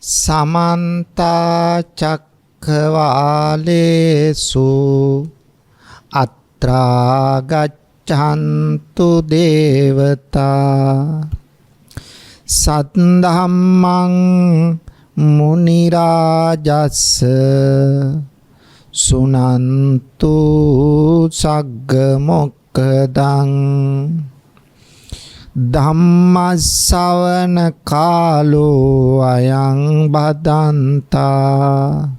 समन्त चक्रवालेषु अत्रा गच्छन्तु देवता सद्धम्मं मुनिराजस्स सुनन्तु सग्गमोक्खदं ධම්මස්සවන කාලෝ අයං බදන්තා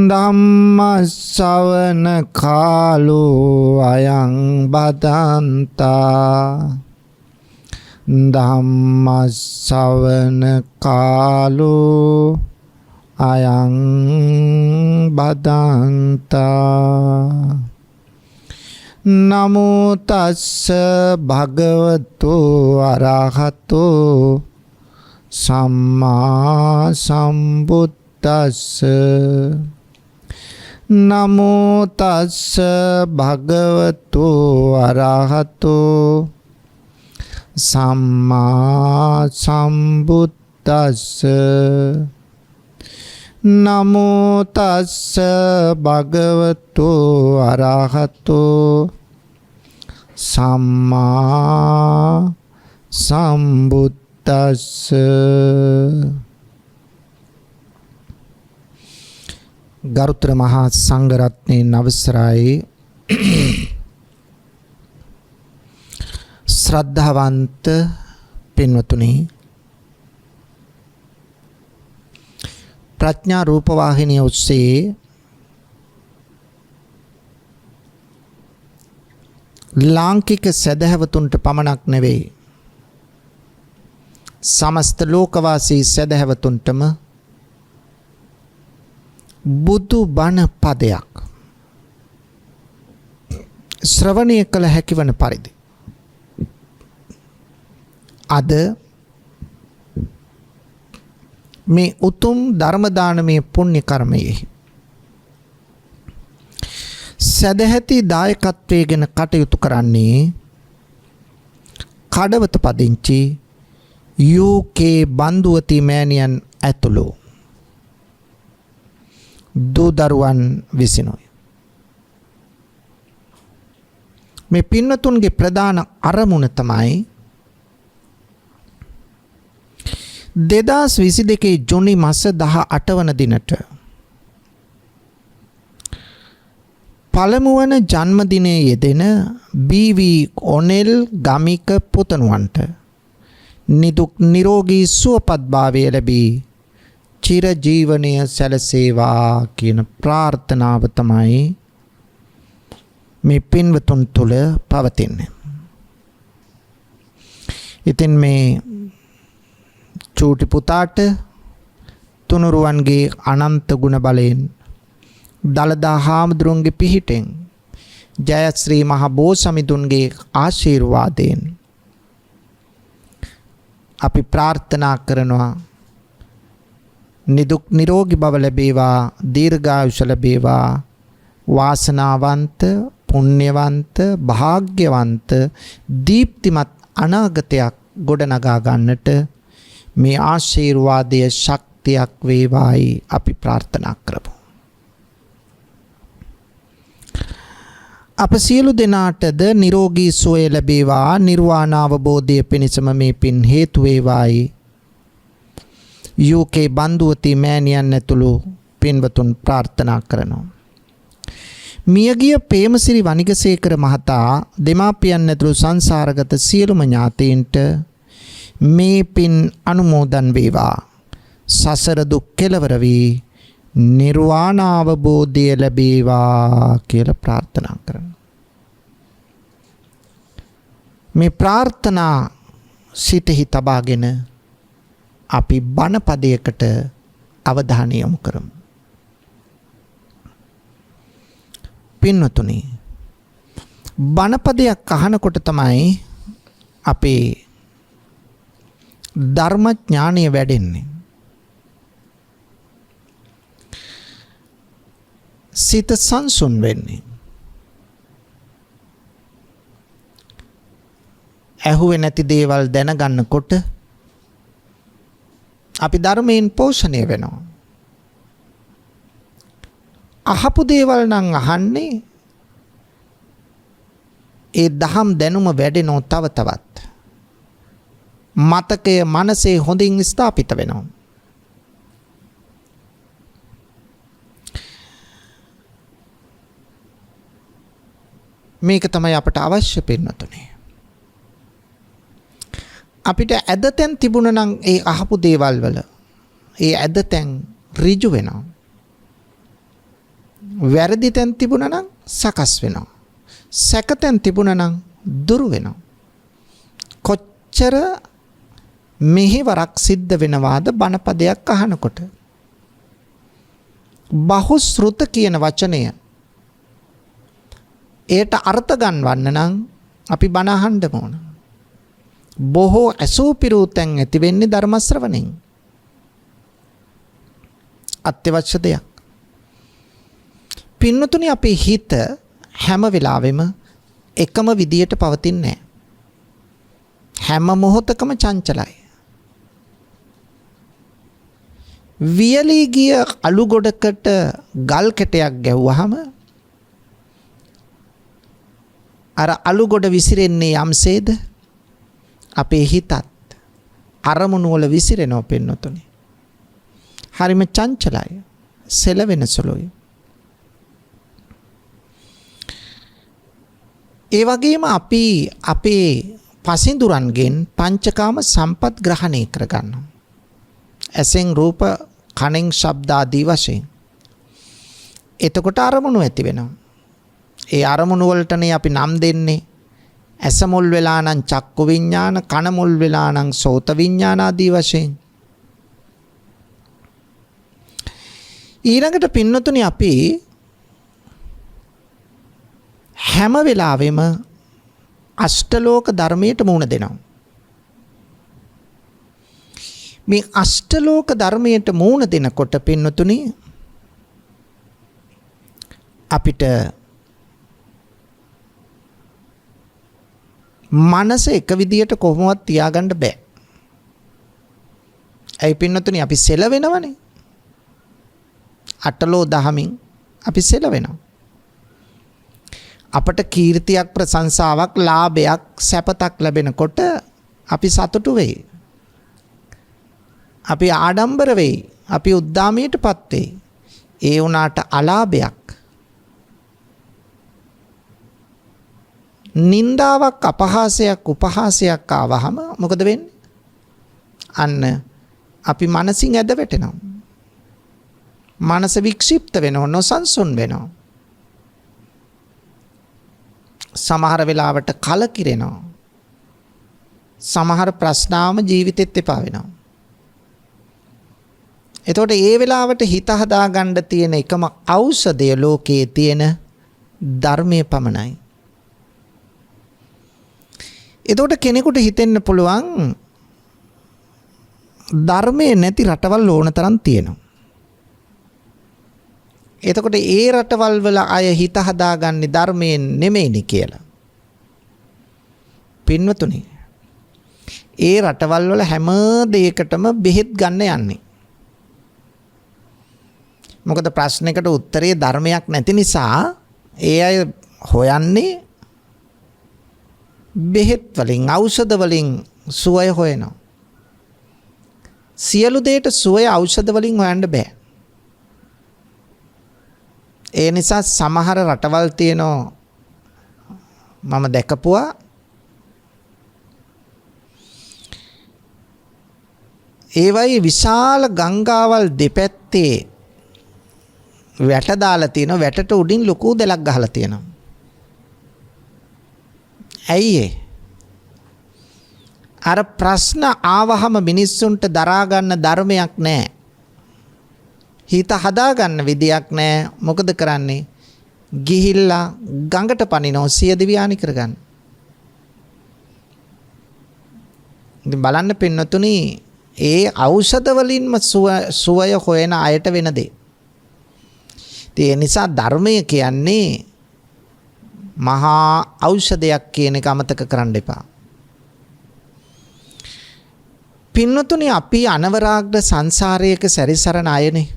ධම්මස්සවන කාලෝ අයං බදන්තා ධම්මස්සවන කාලෝ අයං බදන්තා නමෝ තස්ස භගවතු අරහතෝ සම්මා සම්බුද්දස්ස නමෝ තස්ස භගවතු අරහතෝ සම්මා සම්බුද්දස්ස නමෝ තස්ස භගවතු අරහතෝ සම්මා සම්බුද්දස්ස. ගරුතර මහා සංඝරත්නයේ අවසරයි ශ්‍රද්ධාවන්ත පින්වතුනි, ප්‍රඥා රූපවාහිනිය ඔස්සේ ලාංකික සදහැවතුන්ට පමණක් නෙවෙයි, සමස්ත ලෝකවාසී සදහැවතුන්ටම බුදු බණ පදයක් ශ්‍රවණය කළ හැකිවන පරිදි අද මේ උතුම් ධර්ම දානමය පුණ්‍ය කර්මයේ සදැහැති දායකත්වයෙන් කටයුතු කරන්නේ කඩවත පදිංචි UK බන්දුවති මෑණියන් ඇතුළු දූ දරුවන් විසිනුයි. මේ පින්වතුන්ගේ ප්‍රධාන අරමුණ තමයි 2022 ජුනි මාස 18 වන දිනට පළමු වන ජන්මදිනයේ යෙදෙන BV ඔනෙල් ගමික පුතණුවන්ට නිදුක් නිරෝගී සුවපත් භාවය ලැබී චිර ජීවනය සැලසේවා කියන ප්‍රාර්ථනාව තමයි මේ පින්වතුන් තුළ පවතින්නේ. ඉතින් මේ චූටි පුතාට තුනුරුවන්ගේ අනන්ත ගුණ බලයෙන් දළදා හාමුදුරුවන්ගේ පිහිටෙන් ජයශ්‍රී මහ බෝසමිඳුන්ගේ ආශිර්වාදයෙන් අපි ප්‍රාර්ථනා කරනවා නිදුක් නිරෝගී බව ලැබේවා, දීර්ඝායුෂ ලැබේවා, වාසනාවන්ත පුණ්‍යවන්ත භාග්‍යවන්ත දීප්තිමත් අනාගතයක් ගොඩනගා ගන්නට මේ ආශිර්වාදය ශක්තියක් වේවායි අපි ප්‍රාර්ථනා කරමු. අප සියලු දෙනාටද නිරෝගී සුවය ලැබේවා, නිර්වාණ අවබෝධය පිණිසම මේ පින් හේතු වේවායි UK බන්දුවති මෑණියන් ඇතුළු පින්වතුන් ප්‍රාර්ථනා කරනවා. මියගිය පේමසිරි වනිගසේකර මහතා දෙමාපියන් ඇතුළු සංසාරගත සියලුම ඥාතීන්ට මේ පින් අනුමෝදන් වේවා. සසර දුක් කෙලවර වී නිර්වාණ අවබෝධය ලැබේවා කියලා ප්‍රාර්ථනා කරනවා. මේ ප්‍රාර්ථනා සිතෙහි තබාගෙන අපි බණ පදයකට අවධානය යොමු කරමු. පින්වතුනි, බණ පදයක් අහනකොට තමයි අපේ ධර්ම ඥානය වැඩෙන්නේ. සිත සංසුන් වෙන්නේ. ඇහුවේ නැති දේවල් දැනගන්නකොට අපි ධර්මයෙන් පෝෂණය වෙනවා. අහපු දේවල් නම් අහන්නේ ඒ දහම් දැනුම වැඩෙනෝ තව තවත්. මතකය මනසේ හොඳින් ස්ථාපිත වෙනවා. මේක තමයි අපට අවශ්‍ය පින්නතුනේ. අපිට ඇදතැන් තිබුණ නම් ඒ අහපු දේවල් වල ඒ ඇදතැන් ඍජු වෙනවා. වැරදි තැන් තිබුණ නම් සකස් වෙනවා. සැකතැන් තිබුණ නම් දුරු වෙනවා. කොච්චර මෙහෙවරක් සිද්ධ වෙනවාද බණපදයක් අහනකොට. බහුශ්‍රුත කියන වචනය ඒට අර්ථ ගන්වන්න නම් අපි බණ අහන්න ඕන. බොහෝ ඇසූ පිරූ තැන් ඇති වෙන්නේ ධර්ම ශ්‍රවණයෙන්. අත්‍යවශ්‍ය දෙයක්. පින්නතුනි අපේ හිත හැම වෙලාවෙම එකම විදියට පවතින්නේ නැහැ. හැම මොහොතකම චංචලයි. වියලී ගිය අලු ගොඩකට ගල් කැටයක් ගැහුවාම අර අලු ගොඩ විසිරෙන්නේ යම්සේද අපේ හිතත් අරමුණු වල විසිරෙනව පින්නතුනි. හරිම චංචලයි. සෙලවෙන සුළුයි. ඒ වගේම අපි අපේ පසින්දුරන්ගෙන් පංචකාම සම්පත් ග්‍රහණය කරගන්නවා. ඇසෙන් රූප, කනෙන් ශබ්ද ආදී වශයෙන්. එතකොට අරමුණු ඇති වෙනවා. ඒ අරමුණු වලටනේ අපි නම් දෙන්නේ. ඇස මුල් වෙලා නම් චක්කු විඥාන, කන මුල් වෙලා නම් සෝත විඥාන ආදී වශයෙන්. ඊළඟට පින්නතුනි අපි හැම වෙලාවෙම අෂ්ටලෝක ධර්මයට මුහුණ දෙනවා. මේ අෂ්ටලෝක ධර්මයට මුහුණ දෙනකොට පින්නතුනි අපිට මනස එක විදියට කොහොමවත් තියාගන්න බෑ. ඇයි පින්නතුනි අපි සෙලවෙනවනේ. අටලෝ දහමින් අපි සෙලවෙනවා. අපට කීර්තියක්, ප්‍රශංසාවක්, ලාභයක්, සැපතක් ලැබෙනකොට අපි සතුටු වෙයි. අපි ආඩම්බර වෙයි. අපි උද්දාමයටපත් වෙයි. ඒ වුණාට අලාභයක්, නින්දාවක්, අපහාසයක්, උපහාසයක් ආවහම මොකද වෙන්නේ? අන්න අපි මනසින් ඇද වැටෙනවා. මනස වික්ෂිප්ත වෙනවා, නොසන්සුන් වෙනවා. සමහර වෙලාවට කලකිරෙනවා. සමහර ප්‍රශ්නාම ජීවිතෙත් එපා වෙනවා. එතකොට ඒ වෙලාවට හිත හදාගන්න තියෙන එකම ඖෂධය ලෝකයේ තියෙන ධර්මයේ පමණයි. එතකොට කෙනෙකුට හිතෙන්න පුළුවන් ධර්මයේ නැති රටවල් ඕන තරම් තියෙනවා. එතකොට ඒ රටවල් වල අය හිත හදාගන්නේ ධර්මයෙන් නෙමෙයිනි කියලා. පින්වතුනි, ඒ රටවල් වල හැම දෙයකටම බෙහෙත් ගන්න යන්නේ. මොකද ප්‍රශ්නයකට උත්තරේ ධර්මයක් නැති නිසා ඒ අය හොයන්නේ බෙහෙත් වලින්, ඖෂධ වලින් සුවය හොයනවා. සියලු දේට සුවය ඖෂධ වලින් හොයන්න බෑ. ඒ නිසා සමහර රටවල් තියෙනවා මම දැකපුවා ඒවයි විශාල ගංගාවල් දෙපැත්තේ වැට දාලා තියෙනවා. වැටට උඩින් ලොකු දෙලක් ගහලා තියෙනවා. ඇයි ඒ? අර ප්‍රශ්න ආවහම මිනිස්සුන්ට දරා ගන්න ධර්මයක් නැහැ. හිත හදා ගන්න විදියක් නැහැ. මොකද කරන්නේ? ගිහිල්ලා ගඟට පනිනවා සියදිවි ආනි කරගන්න. ඉතින් බලන්න පින්නතුනි, ඒ ඖෂධ වලින්ම සුවය හොයන අයට වෙන දේ. ඒ නිසා ධර්මය කියන්නේ මහා ඖෂධයක් කියන එක අමතක කරන්න එපා. පින්නතුනි අපි අනවරාග්‍ර සංසාරයක සැරිසරන අයනේ.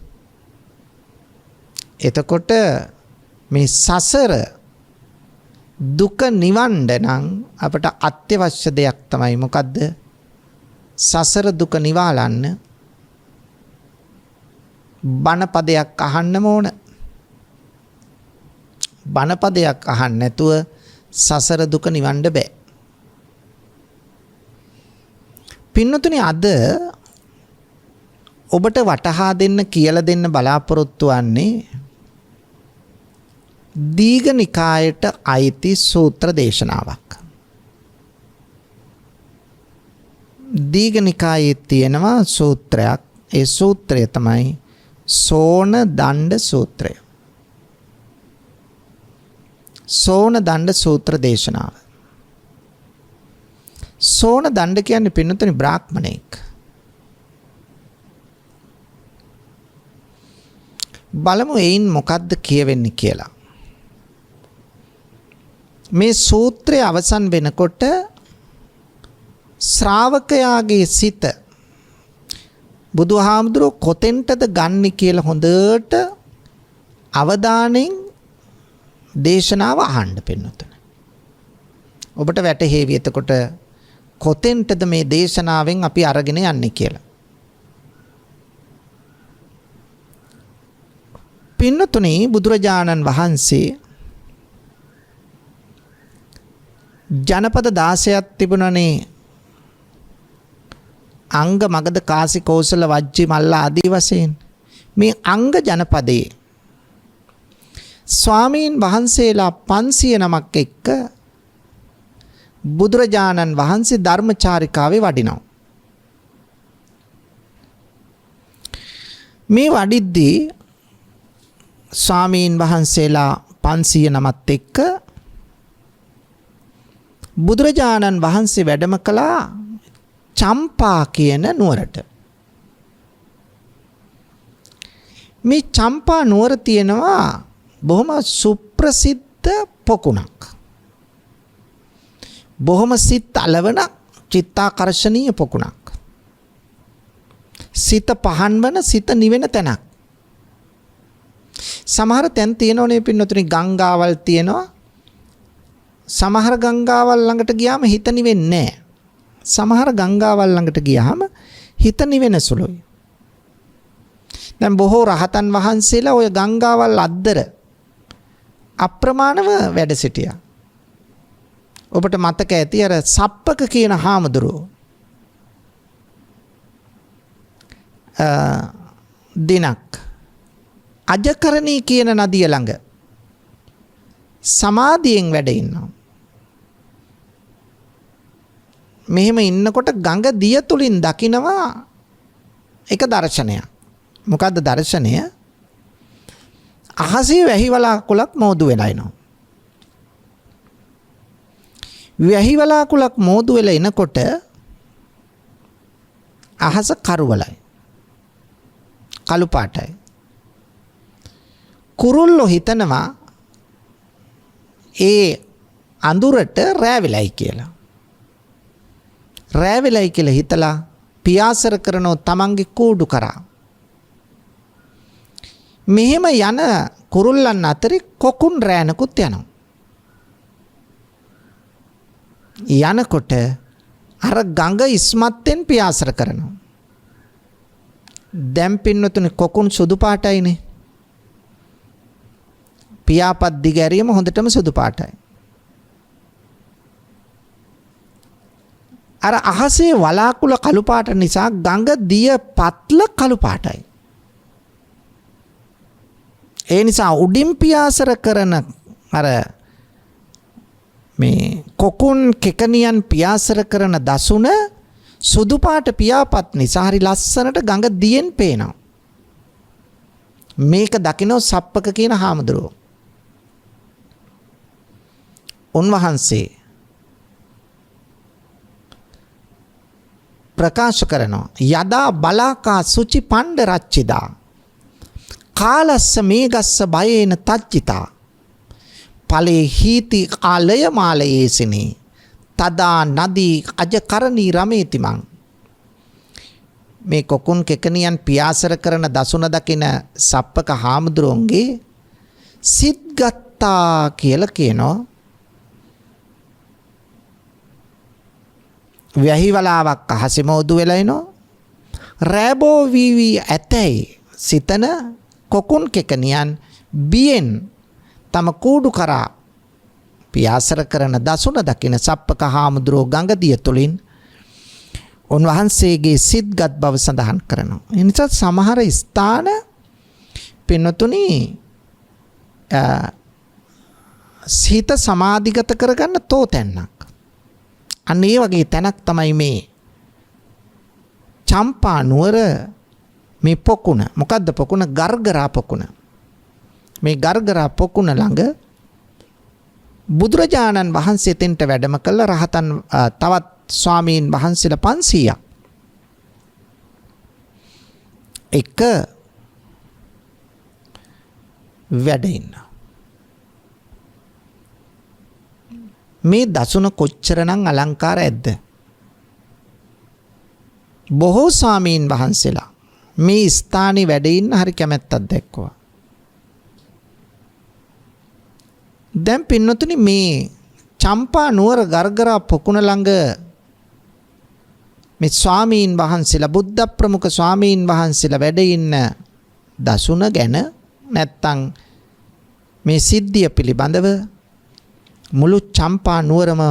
එතකොට මේ සසර දුක නිවන්න නම් අපට අත්‍යවශ්‍ය දෙයක් තමයි මොකද්ද? සසර දුක නිවාලන්න බණපදයක් අහන්නම ඕන. බණපදයක් අහන්න නැතුව සසර දුක නිවන්න බෑ. පින්නතුනි අද ඔබට වටහා දෙන්න කියලා දෙන්න බලාපොරොත්තු වෙන්නේ දීඝනිකායට අයිති සූත්‍ර දේශනාවක්. දීඝනිකායේ තියෙනවා සූත්‍රයක්. ඒ සූත්‍රය තමයි සෝන දණ්ඩ සූත්‍රය. සෝන දණ්ඩ සූත්‍ර දේශනාව. සෝන දණ්ඩ කියන්නේ පින්නතුනි බ්‍රාහ්මණෙක්. බලමු එයින් මොකද්ද කියවෙන්නේ කියලා. මේ සූත්‍රය අවසන් වෙනකොට ශ්‍රාවකයාගේ සිත බුදුහාමුදුරුවෝ කොතෙන්ටද ගන්නේ කියලා හොඳට අවධානයෙන් දේශනාව අහන්න පින්නතුනි. ඔබට වැටහෙවි එතකොට කොතෙන්ටද මේ දේශනාවෙන් අපි අරගෙන යන්නේ කියලා. පින්නතුනි බුදුරජාණන් වහන්සේ ජනපද 16ක් තිබුණනේ. අංග මගධ කාසි කෝසල වජ්ජි මල්ල ආදී වශයෙන් මේ අංග ජනපදයේ ස්වාමීන් වහන්සේලා 500 නමක් එක්ක බුදුරජාණන් වහන්සේ ධර්මචාරිකාවේ වඩිනවා. මේ වඩිද්දී ස්වාමීන් වහන්සේලා 500 නමත් එක්ක බුදුරජාණන් වහන්සේ වැඩම කළා චම්පා කියන නුවරට. මේ චම්පා නුවර තියෙනවා බොහොම සුප්‍රසිද්ධ පොකුණක්. බොහොම සිත් අලවන චිත්තාකර්ෂණීය පොකුණක්. සිත පහන්වන සිත නිවෙන තැනක්. සමහර තැන් තියෙනෝනේ පින්නතුනි ගංගාවල් තියෙනවා. සමහර ගංගාවල් ළඟට ගියාම හිත නිවෙන්නේ නැහැ. සමහර ගංගාවල් ළඟට ගියාම හිත නිවෙන සුළුයි. දැන් බොහෝ රහතන් වහන්සේලා ওই ගංගාවල් අද්දර අප්‍රමාණව වැඩ සිටියා. ඔබට මතක ඇති අර සප්පක කියන හාමුදුරුවෝ දිනක් අජකරණී කියන නදිය ළඟ සමාධියෙන් වැඩ ඉන්නවා. මෙහෙම ඉන්නකොට ගඟ දිය තුලින් දකිනවා එක දර්ශනයක්. මොකද්ද දර්ශනය? අහසේ වැහි වලාකුළක් මෝදු වෙලා එනවා. වැහි වලාකුළක් මෝදු වෙලා එනකොට අහස කරුවලයි. කළු පාටයි. කුරුල්ලෝ හිතනවා ඒ අඳුරට රෑ වෙලයි කියලා. රෑ වෙලයි කියලා හිතලා පියාසර කරනෝ තමන්ගේ කූඩු කරා. මෙහෙම යන කුරුල්ලන් අතරේ කොකුන් රෑනකුත් යනවා. යනකොට අර ගඟ ඉස්මත්තෙන් පියාසර කරනවා. දැන් පින්නතුනේ කොකුන් සුදු පාටයිනේ. පියාපත් දිගැරියම හොඳටම සුදු පාටයි. අර අහසේ වලාකුළ කළු පාට නිසා ගඟ දිය පත්ල කළු පාටයි. ඒ නිසා උඩින් පියාසර කරන අර මේ කොකුන් කෙකනියන් පියාසර කරන දසුන සුදු පාට පියාපත් නිසා හරි ලස්සනට ගඟ දියෙන් පේනවා. මේක දකින්න සප්පක කියන හාමුදුරුවෝ. උන්වහන්සේ ප්‍රකාශ කරනවා යදා බලාකා සුචි පණ්ඩ රච්චිදා කාලස්ස මේගස්ස බයේන තච්චිතා ඵලේ හීති ආලය මාලයේසිනේ තදා නදී අජකරණී රමේති මං මේ කොකුන් කෙකනියන් පියාසර කරන දසුන දකින සප්පක හාමුදුරුවන්ගේ සිත් ගත්තා කියලා කියනවා. වැහි වලාවක් අහසේ මෝදු වෙලා එනවා. රෑබෝ වී ඇතැයි සිතන කොකුන් කෙකනියන් බියෙන් තම කූඩු කරා පියාසර කරන දසුන දකින සප්පක හාමුදුරුවෝ ගඟදිය තුලින් උන්වහන්සේගේ සිත්ගත් බව සඳහන් කරනවා. ඒ නිසා සමහර ස්ථාන පින්නතුනි සිත සමාධිගත කරගන්න තෝතැන්නක්. අන්න ඒ වගේ තැනක් තමයි මේ චම්පා නුවර මේ පොකුණ. මොකද්ද පොකුණ? ගර්ගරා පොකුණ. මේ ගර්ගරා පොකුණ ළඟ බුදුරජාණන් වහන්සේ තෙන්ට වැඩම කළ රහතන් තවත් ස්වාමීන් වහන්සේලා 500ක් එක වැඩ ඉන්න. මේ දසුන කොච්චරනම් අලංකාර ඇද්ද? බොහෝ ස්වාමීන් වහන්සේලා මේ ස්ථානයේ වැඩ ඉන්න හරි කැමැත්තක් දැක්වුවා. දැන් පින්නතුනි මේ චම්පා නුවර ගර්ගරා පොකුණ ළඟ මේ ස්වාමීන් වහන්සේලා බුද්ධ ප්‍රමුඛ ස්වාමීන් වහන්සේලා වැඩ ඉන්න දසුන ගැන නැත්තම් මේ සිද්ධිය පිළිබඳව මුළු චම්පා නුවරම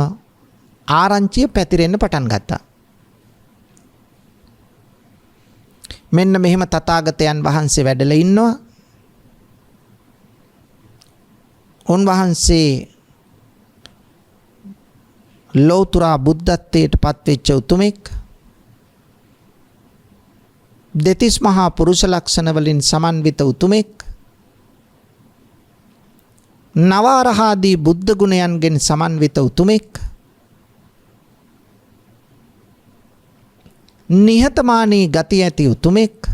ආරංචිය පැතිරෙන්න පටන් ගත්තා. මෙන්න මෙහෙම තථාගතයන් වහන්සේ වැඩලා ඉන්නවා. උන්වහන්සේ ලෞතුරා බුද්ධත්වයට පත්වෙච්ච උතුමෙක්. දෙතිස් මහා පුරුෂ ලක්ෂණ වලින් සමන්විත උතුමෙක්. නවාරහාදී බුද්ධ ගුණයන්ගෙන් සමන්විත උතුමෙක්. නිහතමානී ගති ඇති උතුමෙක්.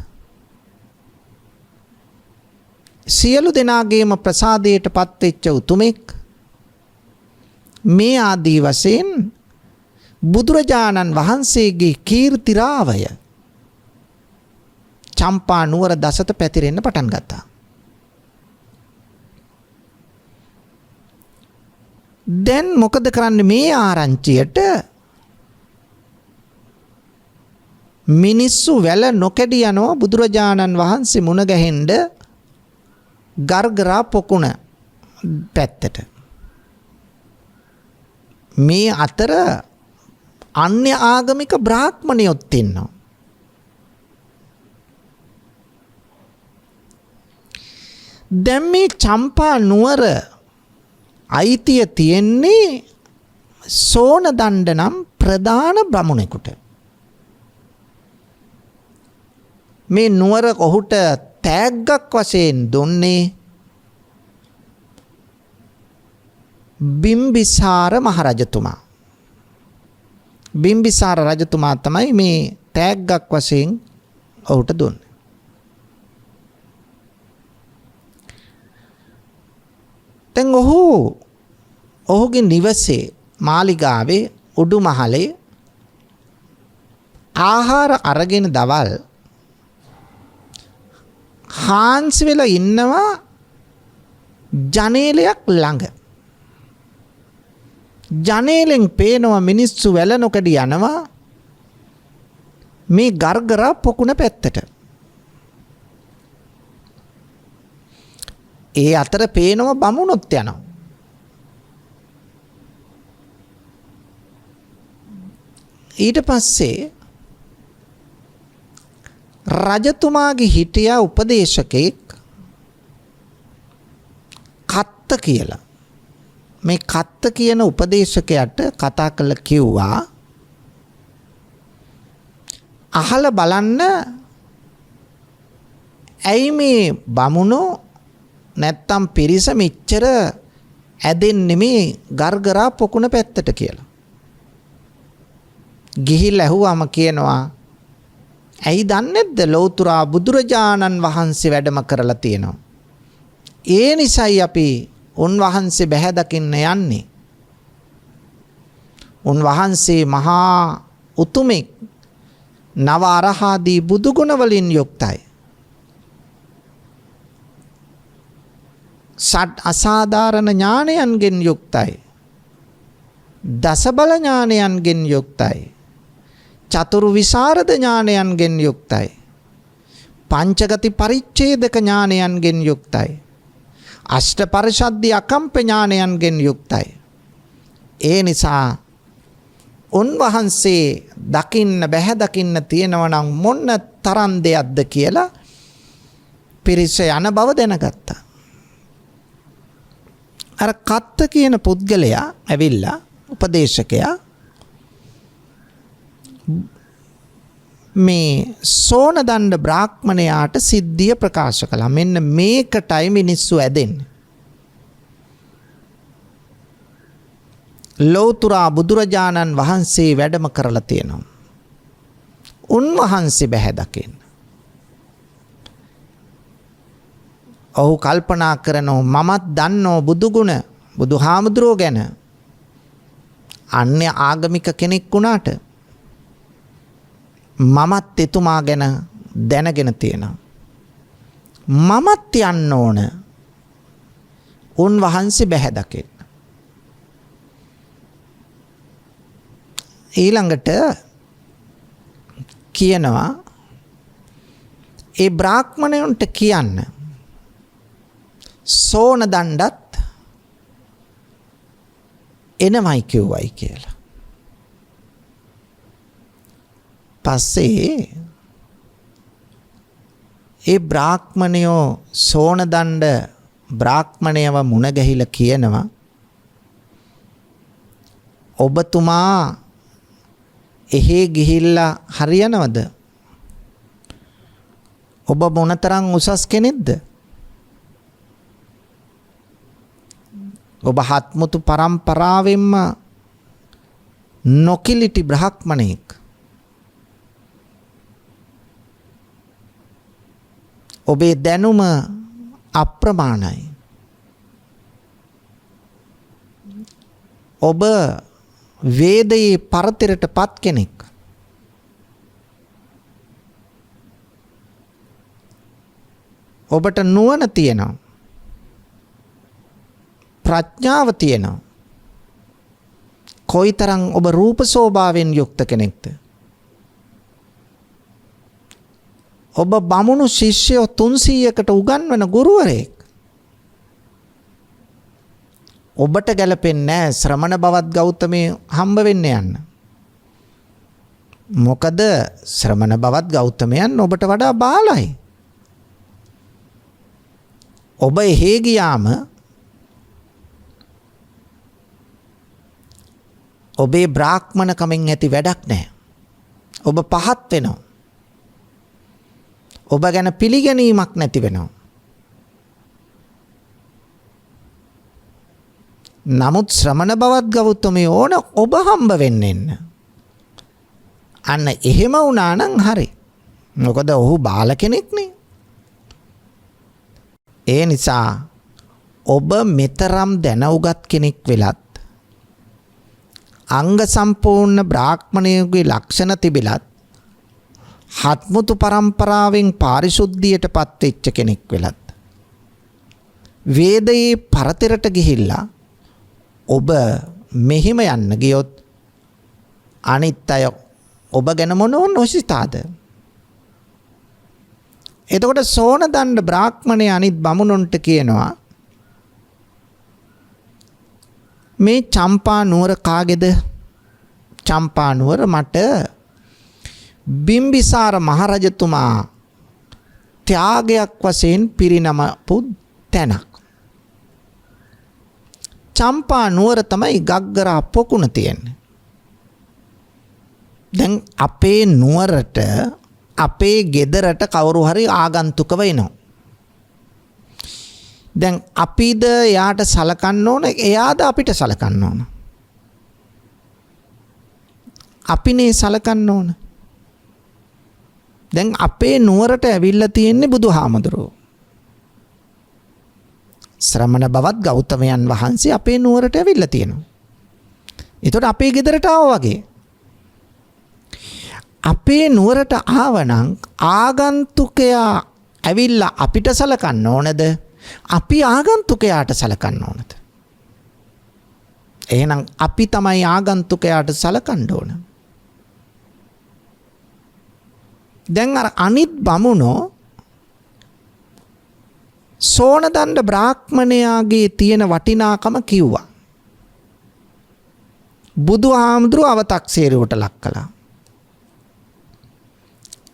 සියලු දෙනාගේම ප්‍රසාදයට පත්වෙච්ච උතුමෙක්. මේ ආදී වශයෙන් බුදුරජාණන් වහන්සේගේ කීර්තිරාවය චම්පා නුවර දසත පැතිරෙන්න පටන් ගත්තා. දැන් මොකද කරන්නේ? මේ ආරංචියට මිනිස්සු වැල නොකැඩී යනවා බුදුරජාණන් වහන්සේ මුණ ගැහෙන්න ගර්ගරා පොකුණ පැත්තට. මේ අතර අන්‍ය ආගමික බ්‍රාහ්මණයොත් ඉන්නවා. දැන් මේ චම්පා නුවර අයිතිය තියෙන්නේ සෝන දණ්ඩ නම් ප්‍රධාන බමුණෙකුට. මේ නුවර ඔහුට තෑග්ගක් වශයෙන් දුන්නේ බිම්බිසාර මහරජතුමා. බිම්බිසාර රජතුමා තමයි මේ තෑග්ගක් වශයෙන් ඔහුට දුන්නේ. දැන් ඔහුගේ නිවසේ මාලිගාවේ උඩුමහලේ ආහාර අරගෙන දවල් හාන්සි වෙලා ඉන්නවා ජනේලයක් ළඟ. ජනේලෙන් පේනවා මිනිස්සු වැල නොකඩ යනවා මේ ගර්ගරා පොකුණ පැත්තට. ඒ අතර පේනවා බමුණොත් යනවා. ඊට පස්සේ රජතුමාගේ හිටියා උපදේශකෙක් කත්ත කියලා. මේ කත්ත කියන උපදේශකයාට කතා කළ කිව්වා අහලා බලන්න ඇයි මේ බමුණෝ නැත්තම් පිරිස මෙච්චර ඇදෙන්නේ මේ ගර්ගරා පොකුණ පැත්තට කියලා. ගිහිල්ලා ඇහුවාම කියනවා ඇයි දන්නේ නැද්ද ලෞතුරා බුදුරජාණන් වහන්සේ වැඩම කරලා තියෙනවා. ඒ නිසායි අපි උන්වහන්සේ බැහැ දකින්න යන්නේ. උන්වහන්සේ මහා උතුමෙක් නව අරහාදී බුදු ගුණ වලින් යුක්තයි. සත් අසාධාරණ ඥානයන්ගෙන් යුක්තයි. දසබල ඥානයන්ගෙන් යුක්තයි. චතුරු විසරද ඥානයන්ගෙන් යුක්තයි. පංචගති පරිච්ඡේදක ඥානයන්ගෙන් යුක්තයි. අෂ්ට පරිශද්ධි අකම්ප ඥානයන්ගෙන් යුක්තයි. ඒ නිසා උන්වහන්සේ දකින්න බැහැ දකින්න තියෙනවා නම් මොන තරම් දෙයක්ද කියලා පිරිස යන බව දැනගත්තා. අර කත්ත කියන පුද්ගලයා ඇවිල්ලා උපදේශකයා මේ සෝනදණ්ඩ බ්‍රාහ්මණයාට සිද්ධිය ප්‍රකාශ කළා. මෙන්න මේකටයි මිනිස්සු ඇදෙන්නේ. ලෞතුරා බුදුරජාණන් වහන්සේ වැඩම කරලා තියෙනවා. උන්වහන්සේ බැහැ දකින්න. ඔහු කල්පනා කරනවා මමත් දන්නෝ බුදුගුණ බුදුහාමුදුරුවෝ ගැන. අන්‍ය ආගමික කෙනෙක් වුණාට මමත් එතුමා ගැන දැනගෙන තියෙනවා. මමත් යන්න ඕන උන්වහන්සේ බැහැ දකින්න. ඊළඟට කියනවා ඒ බ්‍රාහ්මණයන්ට කියන්න සෝනදණ්ඩත් එනමයි කිව්වයි කියලා. පස්සේ ඒ බ්‍රාහ්මණයෝ සෝනදණ්ඩ බ්‍රාහ්මණයව මුණ ගැහිලා කියනවා ඔබතුමා එහෙ ගිහිල්ලා හරියනවද? ඔබ මොනතරම් උසස් කෙනෙක්ද? ඔබ හත්මුතු පරම්පරාවෙන්ම නොකිලිටි බ්‍රාහ්මණෙක්. ඔබේ දැනුම අප්‍රමාණයි. ඔබ වේදයේ පරතරට පත් කෙනෙක්. ඔබට නුවණ තියෙනවා. ප්‍රඥාව තියෙනවා. කොයිතරම් ඔබ රූප සෝභාවෙන් යුක්ත කෙනෙක්ද? ඔබ බමුණු ශිෂ්‍යයෝ 300කට උගන්වන ගුරුවරයෙක්. ඔබට ගැලපෙන්නේ නැහැ ශ්‍රමණ බවත් ගෞතමේ හම්බ වෙන්න යන්න. මොකද ශ්‍රමණ බවත් ගෞතමයන් ඔබට වඩා බාලයි. ඔබ එහෙ ගියාම ඔබේ බ්‍රාහ්මණකමෙන් ඇති වැඩක් නැහැ. ඔබ පහත් වෙනවා. ඔබ ගැන පිළිගැනීමක් නැති වෙනවා. නමුත් ශ්‍රමණ බවත් ගෞතමේ ඕන ඔබ හම්බ වෙන්න එන්න. අන්න එහෙම වුණා නම් හරි. මොකද ඔහු බාල කෙනෙක් නේ. ඒ නිසා ඔබ මෙතරම් දැනුගත් කෙනෙක් වෙලත් අංග සම්පූර්ණ බ්‍රාහ්මණයෙකුගේ ලක්ෂණ තිබිලත් හත්මුතු පරම්පරාවෙන් පාරිශුද්ධියට පත් වෙච්ච කෙනෙක් වෙලත් වේදයේ පරතරට ගිහිල්ලා ඔබ මෙහිම යන්න ගියොත් අනිත් අය ඔබ ගැන මොනෝ නොසිතාද? එතකොට සෝනදණ්ඩ බ්‍රාහ්මණය අනිත් බමුණුන්ට කියනවා මේ චම්පා නුවර කාගේද? චම්පා නුවර මට බිම්බිසාර මහරජතුමා ත්‍යාගයක් වශයෙන් පිරිනමපු තැනක්. චම්පා නුවර තමයි ගග්ගරා පොකුණ තියෙන්නේ. දැන් අපේ නුවරට අපේ ගෙදරට කවුරු හරි ආගන්තුකව එනවා. දැන් අපිද එයාට සලකන්න ඕන, එයාද අපිට සලකන්න ඕන? අපිනේ සලකන්න ඕන. දැන් අපේ නුවරට ඇවිල්ලා තියෙන්නේ බුදුහාමුදුරුවෝ. ශ්‍රමණ බවත් ගෞතමයන් වහන්සේ අපේ නුවරට ඇවිල්ලා තියෙනවා. ඒතකොට අපේ ගෙදරට ආවා වගේ. අපේ නුවරට ආවනම් ආගන්තුකයා ඇවිල්ලා අපිට සලකන්න ඕනද? අපි ආගන්තුකයාට සලකන්න ඕනද? එහෙනම් අපි තමයි ආගන්තුකයාට සලකන්න ඕන. දැන් අර අනිත් බමුණෝ සෝනදණ්ඩ බ්‍රාහ්මණයාගේ තියෙන වටිනාකම කිව්වා. බුදුහාමුදුරුව අවතක්සේරුවට ලක් කළා.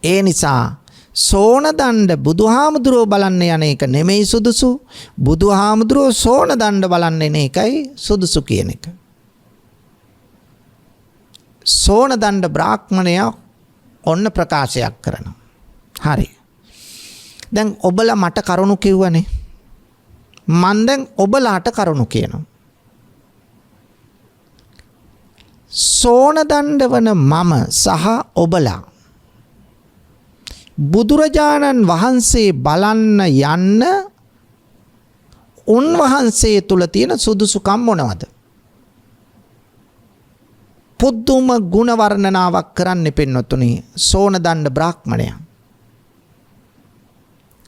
ඒ නිසා සෝනදණ්ඩ බුදුහාමුදුරුව බලන්න යන එක නෙමෙයි සුදුසු. බුදුහාමුදුරුව සෝනදණ්ඩ බලන්න එන එකයි සුදුසු කියන එක. සෝනදණ්ඩ බ්‍රාහ්මණයා ඔන්න ප්‍රකාශයක් කරනවා. හරි. දැන් ඔබලා මට කරුණු කිව්වනේ. මන් දැන් ඔබලාට කරුණු කියනවා. සෝනදණ්ඩ වන මම සහ ඔබලා බුදුරජාණන් වහන්සේ බලන්න යන්න උන්වහන්සේ තුල තියෙන සුදුසුකම් මොනවද? පුදුම ගුණ වර්ණනාවක් කරන්න පින්නතුනි සෝනදණ්ඩ බ්‍රාහ්මණයා.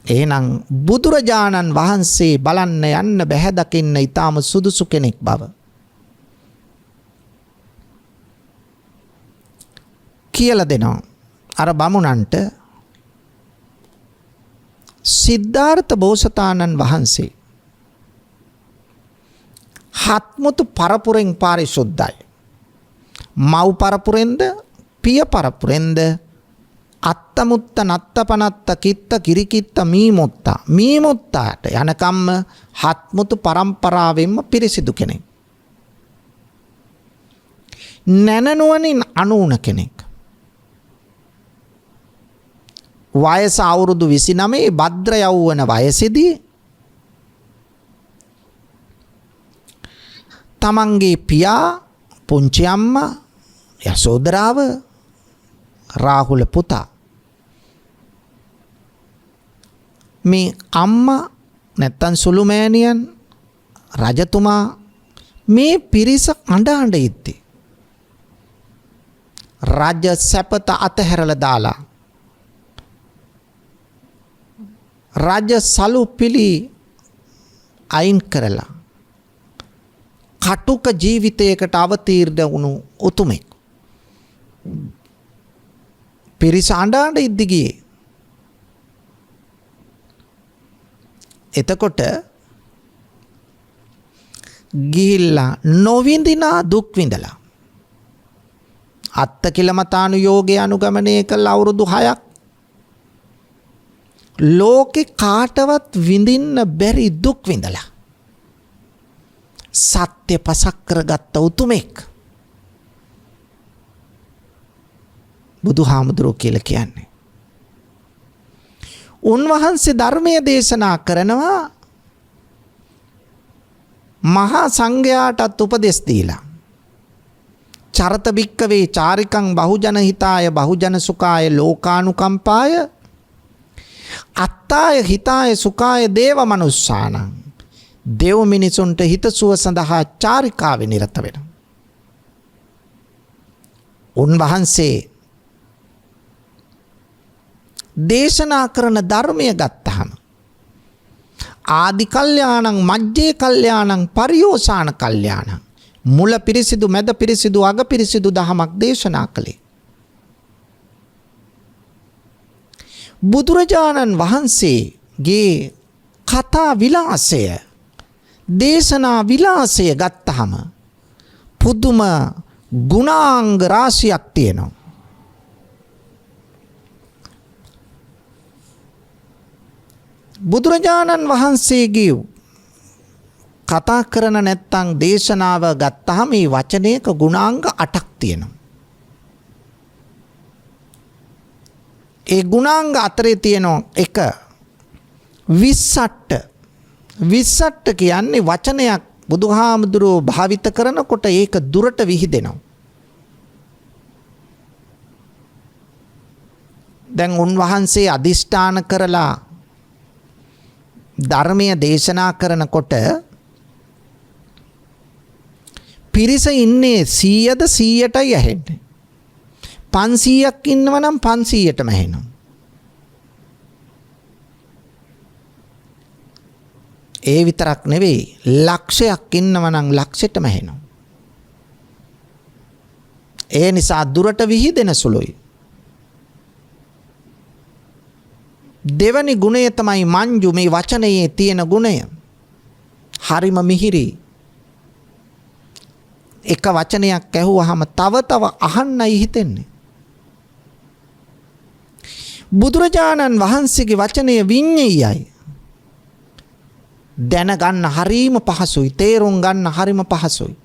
එහෙනම් බුදුරජාණන් වහන්සේ බලන්න යන්න බැහැ දකින්න ඊටාම සුදුසු කෙනෙක් බව කියලා දෙනවා. අර බමුණන්ට සිද්ධාර්ථ බෝසතාණන් වහන්සේ හත්මුතු පරපුරෙන් පාරිශුද්ධයි. මව් පරපුරෙන්ද පිය පරපුරෙන්ද අත්තමුත්ත නත්තපනත්ත කිත්ත කිරිකිත්ත මීමුත්තාට යනකම්ම හත්මුතු පරම්පරාවෙන්ම පිරිසිදු කෙනෙක්. නැනනුවනින් අනුවන කෙනෙක්. වයස අවුරුදු 29 භද්‍ර යෞවන වයසේදී තමන්ගේ පියා පුංචි අම්මා යසෝදරාව රාහුල පුතා මේ අම්මා නැත්තන් සුළුමෑණියන් රජතුමා මේ පිරිස අඬ ඉද්දී රාජ්‍ය සැපත අතහැරලා දාලා රාජ්‍ය සලු පිළි අයින් කරලා කටුක ජීවිතයකට අවතීර්ණ වුණු උතුමෙක්. පිරිස අඬ ඉද්දි ගියේ. එතකොට ගිහිල්ලා නොවිඳිනා දුක් විඳලා අත්ත කිලමතානුයෝගය අනුගමනය කළ අවුරුදු 6ක් ලෝකේ කාටවත් විඳින්න බැරි දුක් විඳලා සත්‍ය පසක් කරගත්ත උතුමෙක් බුදුහාමුදුරුවෝ කියලා කියන්නේ. උන්වහන්සේ ධර්මයේ දේශනා කරනවා මහා සංඝයාටත් උපදෙස් දීලා. චරත භික්කවේ චාරිකං බහුජන හිතාය බහුජන සුඛාය ලෝකානුකම්පාය අත්තාය හිතාය සුඛාය දේව මනුස්සානං. දෙව් මිනිසුන්ට හිතසුව සඳහා චාරිකාවේ නිරත වෙනවා. උන්වහන්සේ දේශනා කරන ධර්මය ගත්තහම ආදි කල්යාණං මජ්ජේ කල්යාණං පරියෝසాన කල්යාණං මුල පිරිසිදු මැද පිරිසිදු අග පිරිසිදු දහමක් දේශනා කළේ. බුදුරජාණන් වහන්සේගේ කතා විලාසය දේශනා විලාසය ගත්තහම පුදුම ගුණාංග රාශියක් තියෙනවා. බුදුරජාණන් වහන්සේගේ කතා කරන නැත්තම් දේශනාව ගත්තාම මේ වචනයක ගුණාංග 8ක් තියෙනවා. ඒ ගුණාංග අතරේ තියෙනවා එක විස්සට්ට කියන්නේ වචනයක් බුදුහාමුදුරුවෝ භාවිත කරනකොට ඒක දුරට විහිදෙනවා. දැන් උන්වහන්සේ අදිෂ්ඨාන කරලා ධර්මය දේශනා කරනකොට පිරිස ඉන්නේ 100ද 100ටයි ඇහෙන්නේ. 500ක් ඉන්නව නම් 500ටම ඇහෙනවා. ඒ විතරක් නෙවෙයි ලක්ෂයක් ඉන්නව නම් ලක්ෂෙටම ඇහෙනවා. ඒ නිසා දුරට විහිදෙන සුළුයි. දෙවැනි ගුණය තමයි මංජු මේ වචනයේ තියෙන ගුණය. හරිම මිහිරි. එක වචනයක් ඇහුවහම තව තව අහන්නයි හිතෙන්නේ. බුදුරජාණන් වහන්සේගේ වචනය විඤ්ඤායයි. දැනගන්න හරීම පහසුයි, තේරුම් ගන්න හරීම පහසුයි.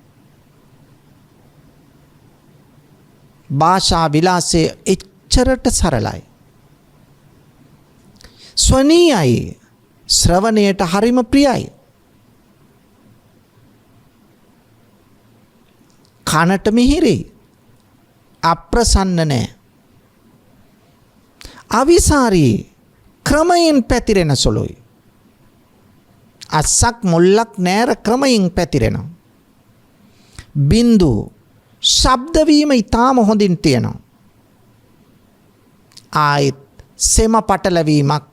භාෂා විලාසය එච්චරට සරලයි. ස්වනීයයි, ශ්‍රවණයට හරිම ප්‍රියයි. කනට මිහිරි, අප්‍රසන්න නෑ. අවිසාරී, ක්‍රමයෙන් පැතිරෙන සුළුයි. අස්සක් මුල්ලක් නෑර ක්‍රමයෙන් පැතිරෙනවා. බින්දු ශබ්ද වීම ඊටාම හොඳින් තියෙනවා. ආයෙත් සෙම පටලවීමක්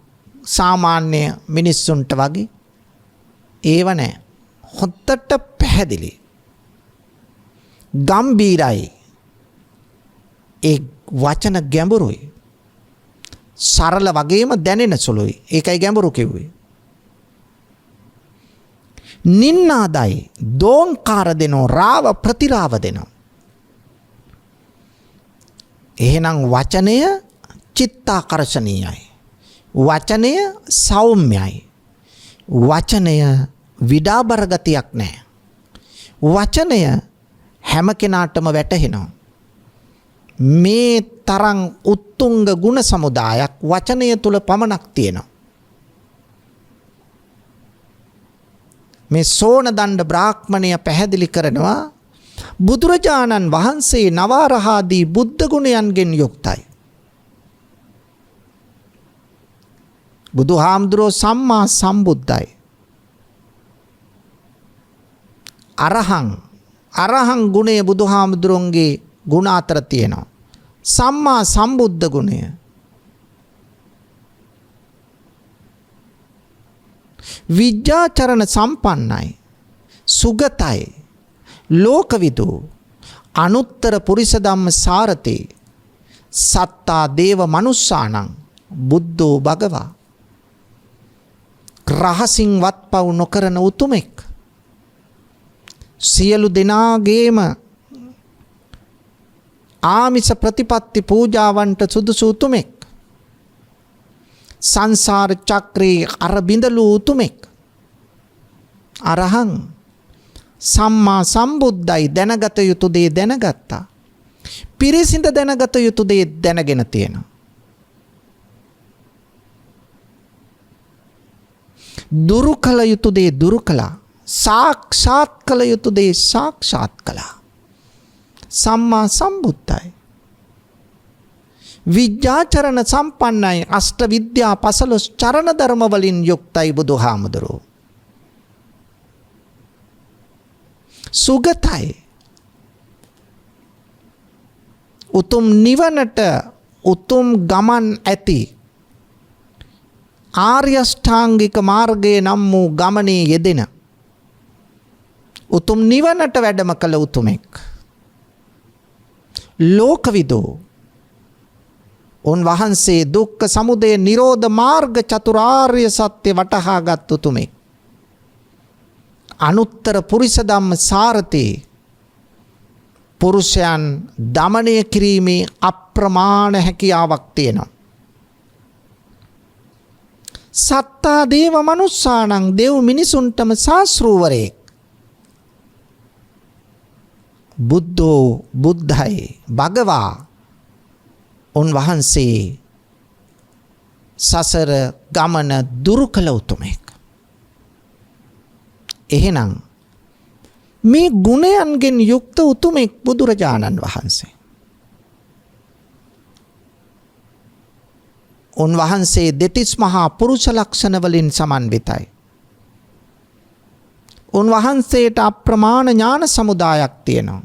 සාමාන්‍ය මිනිස්සුන්ට වගේ ඒව නෑ. හොද්දට පැහැදිලි. ගම්බීරයි. ඒ වචන ගැඹුරුයි. සරල වගේම දැනෙන සුළුයි. ඒකයි ගැඹුරු කිව්වේ. නින්නාදයි, දෝංකාර දෙනෝ, රාව ප්‍රතිරාව දෙනෝ. එහෙනම් වචනය චිත්තාකර්ෂණීයයි. වචනය සෞම්‍යයි. වචනය විඩාබර ගතියක් නැහැ. වචනය හැම කෙනාටම වැටහෙනවා. මේ තරම් උත්තුංග ගුණ සමුදායක් වචනය තුල පමණක් තියෙනවා. මේ සෝන දණ්ඩ බ්‍රාහ්මණය පැහැදිලි කරනවා බුදුරජාණන් වහන්සේ නවාරහාදී බුද්ධ ගුණයන්ගෙන් යුක්තයි. බුදුහාමුදුරෝ සම්මා සම්බුද්ධයි. අරහං ගුණය බුදුහාමුදුරන්ගේ ගුණ අතර තියෙනවා. සම්මා සම්බුද්ධ ගුණය. විජ්ජාචරණ සම්පන්නයි. සුගතයි. ලෝකවිදු. අනුත්තර පුරිස ධම්ම සාරති. සත්තා දේව මනුස්සානං බුද්ධෝ භගවා. රහසින් වත්පව් නොකරන උතුමෙක්. සියලු දෙනාගේම ආමිස ප්‍රතිපත්ති පූජාවන්ට සුදුසු උතුමෙක්. සංසාර චක්‍රේ අර බිඳලු උතුමෙක්. අරහං සම්මා සම්බුද්ධයි. දැනගත යුතු දේ දැනගත්තා. පිරිසිඳ දැනගත යුතු දේ දැනගෙන තියෙනවා. දුරු කළ යුතු දේ දුරු කළා. සාක්ෂාත් කළ යුතු දේ සාක්ෂාත් කළා. සම්මා සම්බුද්ධයි. විද්‍යාචරණ සම්පන්නයි. අෂ්ට විද්‍යා 15 චරණ ධර්ම වලින් යුක්තයි බුදුහාමුදුරුවෝ. සුගතයි. උතුම් නිවනට උතුම් ගමන් ඇති ආර්ය අෂ්ටාංගික මාර්ගයේ නම් වූ ගමනේ යෙදෙන උතුම් නිවනට වැඩම කළ උතුමෙක්. ලෝකවිදෝ. උන්වහන්සේ දුක්ඛ සමුදය නිරෝධ මාර්ග චතුරාර්ය සත්‍ය වටහාගත් උතුමෙක්. අනුත්තර පුරිස ධම්ම සාරති. පුරුෂයන් දමනය කිරීමේ අප්‍රමාණ හැකියාවක් තියෙනවා. සත්තා දේව මනුස්සානං දෙව් මිනිසුන්ටම ශාස්ත්‍රූවරයෙක්. බුද්ධෝ බුද්ධයි භගවා. උන්වහන්සේ සසර ගමන දුරු කළ උතුමෙක්. එහෙනම් මේ ගුණයන්ගෙන් යුක්ත උතුමෙක් බුදුරජාණන් වහන්සේ. උන්වහන්සේ දෙතිස් මහා පුරුෂ ලක්ෂණ වලින් සමන්විතයි. උන්වහන්සේට අප්‍රමාණ ඥාන සමුදායක් තියෙනවා.